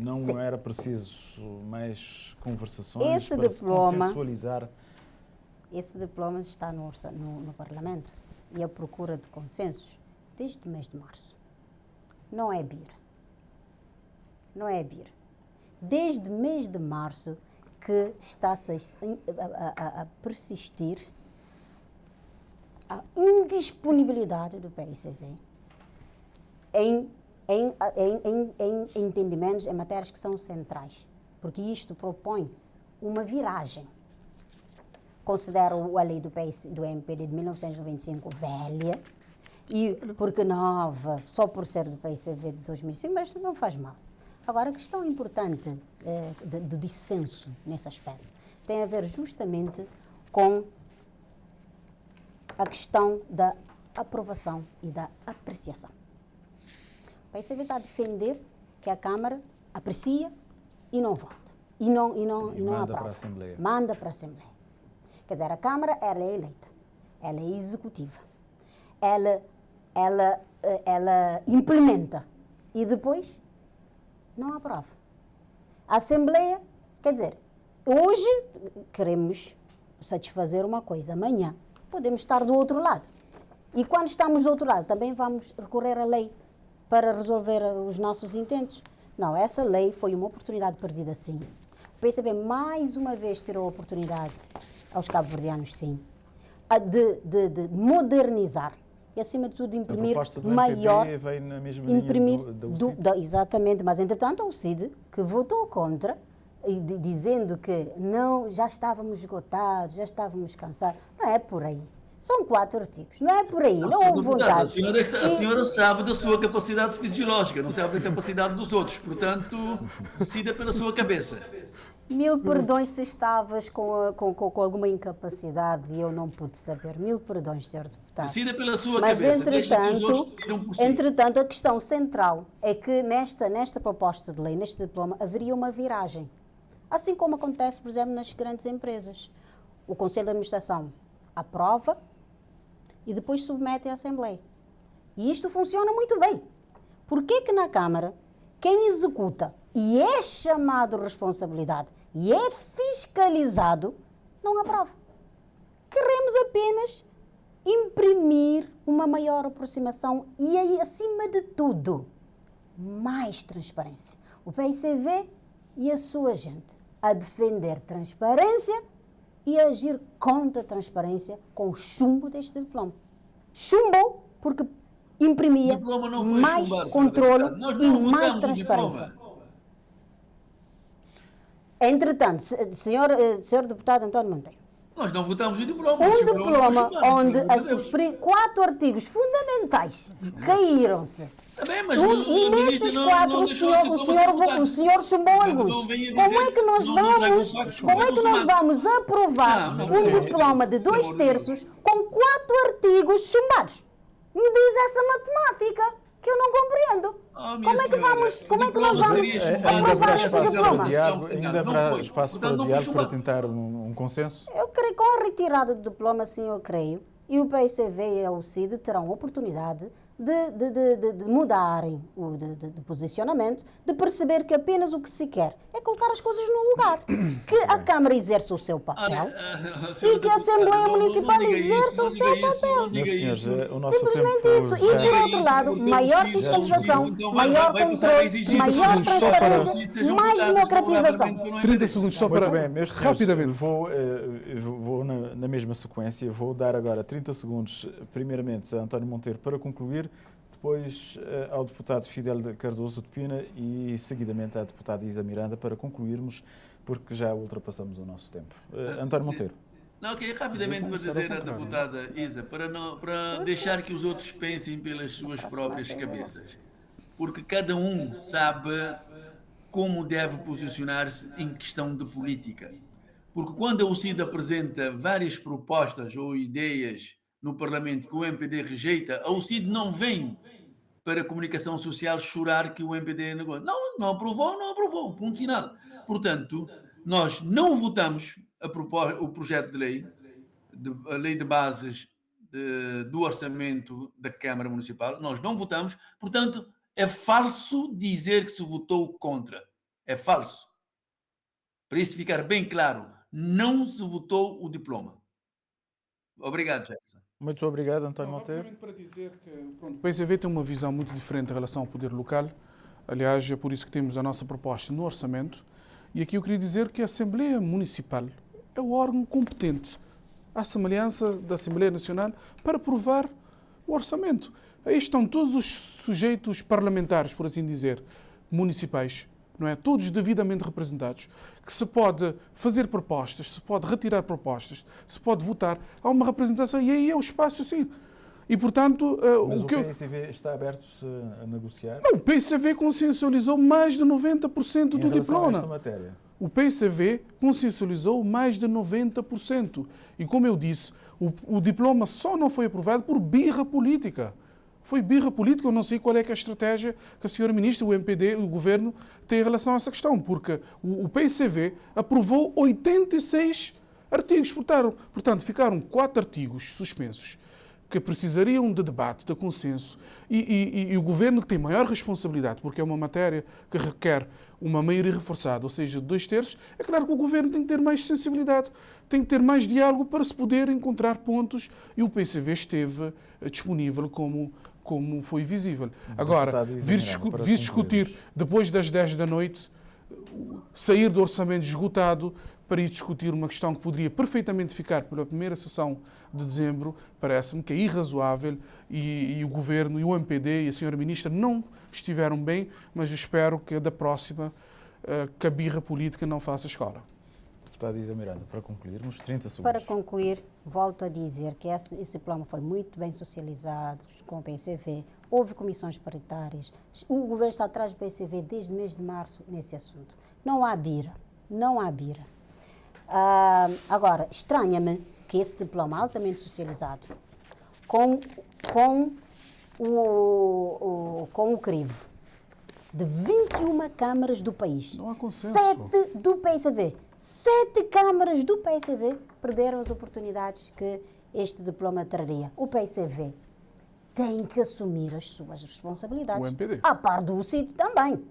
Não Sim. Era preciso mais conversações para se consensualizar? Esse diploma está no Parlamento e a procura de consensos desde o mês de março. Não é BIR. Não é BIR. Desde o mês de março que está-se a persistir a indisponibilidade do PICV em entendimentos, em matérias que são centrais, porque isto propõe uma viragem. Considero a lei do MPD de 1995 velha, e porque nova, só por ser do PICV de 2005, mas não faz mal. Agora, a questão importante do dissenso nesse aspecto tem a ver justamente com a questão da aprovação e da apreciação. O PICV está a defender que a Câmara aprecia e não vota. E não manda aprova. para a Assembleia. Manda para a Assembleia. Quer dizer, a Câmara ela é eleita, ela é executiva, ela implementa e depois não aprova. A Assembleia, quer dizer, hoje queremos satisfazer uma coisa, amanhã podemos estar do outro lado. E quando estamos do outro lado, também vamos recorrer à lei para resolver os nossos intentos. Não, essa lei foi uma oportunidade perdida, sim. O PCV mais uma vez tirou a oportunidade aos cabo-verdianos, sim, de modernizar e, acima de tudo, imprimir a proposta do maior... MPD veio na mesma imprimir linha do CID. exatamente, mas entretanto o CID, que votou contra, dizendo que não, já estávamos esgotados, já estávamos cansados. Não é por aí. São 4 artigos, não é por aí, não houve vontade. A senhora sabe da sua capacidade fisiológica, não sabe da capacidade dos outros, portanto, decida pela sua cabeça. Mil perdões se estavas com alguma incapacidade e eu não pude saber. Mil perdões, Sr. Deputado. Decida pela sua Mas, cabeça, deixa que os outros decidam por si. entretanto, a questão central é que nesta proposta de lei, neste diploma, haveria uma viragem. Assim como acontece, por exemplo, nas grandes empresas. O Conselho de Administração aprova e depois submete à Assembleia. E isto funciona muito bem. Por que na Câmara, quem executa e é chamado responsabilidade e é fiscalizado, não aprova? Queremos apenas imprimir uma maior aproximação e, aí, acima de tudo, mais transparência. O PICV e a sua gente a defender transparência e a agir contra a transparência com o chumbo deste diploma. Chumbou porque imprimia mais controle e mais transparência. Entretanto, senhor deputado António Monteiro, Nós não votamos o diploma. um diploma onde os 4 artigos fundamentais caíram-se. Também, mas E nesses 4 o senhor chumbou alguns. Como é que nós vamos aprovar um diploma de 2/3 com 4 artigos chumbados? Me diz essa matemática que eu não compreendo. Como é que nós vamos aprovar esse diploma? Ainda haverá espaço para diálogo para tentar um consenso? Eu creio que com a retirada do diploma, sim, eu creio, e o PICV e o CID terão oportunidade de mudarem de posicionamento, de perceber que apenas o que se quer é colocar as coisas no lugar, que a Câmara exerça o seu papel e que a Assembleia Municipal exerça o seu papel. Simplesmente isso. E, por outro lado, maior fiscalização, maior controle, maior transparência, mais democratização. 30 segundos só para... Rapidamente. Vou na mesma sequência. Vou dar agora 30 segundos, primeiramente, a António Monteiro para concluir, depois ao deputado Fidel Cardoso de Pina e, seguidamente, à deputada Isa Miranda para concluirmos, porque já ultrapassamos o nosso tempo. António Monteiro. Não, queria rapidamente para dizer à deputada Isa, para deixar que os outros pensem pelas suas próprias cabeças. Porque cada um sabe como deve posicionar-se em questão de política. Porque quando o CID apresenta várias propostas ou ideias no Parlamento que o MPD rejeita, o CID não vem para a comunicação social chorar que o MPD negou. Não aprovou, ponto final. Portanto, nós não votamos o projeto de lei, a lei de bases do orçamento da Câmara Municipal, nós não votamos, portanto, é falso dizer que se votou contra. É falso. Para isso ficar bem claro, não se votou o diploma. Obrigado, Jefferson. Muito obrigado, António Monteiro. Rapidamente para dizer que o PCV tem uma visão muito diferente em relação ao poder local. Aliás, é por isso que temos a nossa proposta no orçamento. E aqui eu queria dizer que a Assembleia Municipal é o órgão competente, à semelhança da Assembleia Nacional, para aprovar o orçamento. Aí estão todos os sujeitos parlamentares, por assim dizer, municipais, não é? Todos devidamente representados, que se pode fazer propostas, se pode retirar propostas, se pode votar. Há uma representação e aí é o espaço, sim. E, portanto, Mas o PSV está aberto a negociar? Não, o PCV consensualizou mais de 90% do diploma. Matéria. O PCV consensualizou mais de 90%. E, como eu disse, o diploma só não foi aprovado por birra política. Foi birra política, eu não sei qual é que é a estratégia que a senhora ministra, o MPD, o governo, tem em relação a essa questão, porque o PCV aprovou 86 artigos. Portanto, ficaram 4 artigos suspensos que precisariam de debate, de consenso, e o governo que tem maior responsabilidade, porque é uma matéria que requer uma maioria reforçada, ou seja, 2/3, é claro que o governo tem que ter mais sensibilidade, tem que ter mais diálogo para se poder encontrar pontos, e o PCV esteve disponível como foi visível. Agora, vir discutir depois das 10 da noite, sair do orçamento esgotado para ir discutir uma questão que poderia perfeitamente ficar pela primeira sessão de dezembro, parece-me que é irrazoável e o Governo e o MPD e a senhora Ministra não estiveram bem, mas eu espero que da próxima que a birra política não faça escola. Deputada Isa Miranda, para concluirmos, 30 segundos. Para concluir, volto a dizer que esse plano foi muito bem socializado com o PCV, houve comissões paritárias, o Governo está atrás do PCV desde o mês de março nesse assunto. Não há bira, não há bira. Agora, estranha-me que esse diploma altamente socializado, com o crivo de 21 câmaras do país, não há consenso. 7 do PCV, 7 câmaras do PCV perderam as oportunidades que este diploma traria. O PCV tem que assumir as suas responsabilidades. O MPD. A par do UCID também.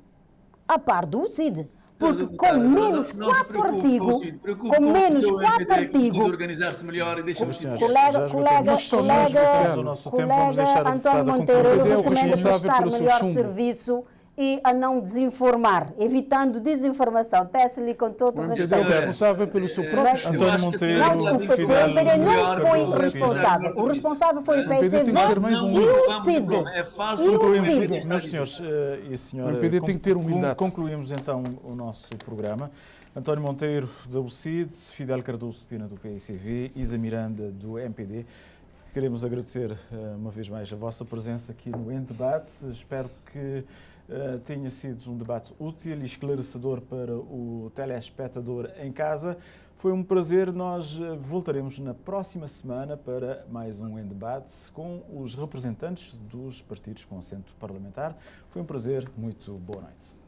A par do UCID. Porque com menos 4 artigos, com menos 4 artigos, organizar-se melhor e deixa-me colega António Monteiro, eu recomendo prestar melhor serviço e a não desinformar, evitando desinformação. Peço-lhe com todo o respeito. É responsável pelo seu próprio chumbo. António Monteiro, o MPD não foi responsável. O responsável foi o PCV e o CID. Meus senhores e senhora, O MPD tem que ter humildade. Concluímos então o nosso programa. António Monteiro, da UCID, Fidel Cardoso Pina, do PICV, Isa Miranda, do MPD. Queremos agradecer uma vez mais a vossa presença aqui no Em Debate. Espero que tenha sido um debate útil e esclarecedor para o telespectador em casa. Foi um prazer. Nós voltaremos na próxima semana para mais um Em Debate com os representantes dos partidos com assento parlamentar. Foi um prazer. Muito boa noite.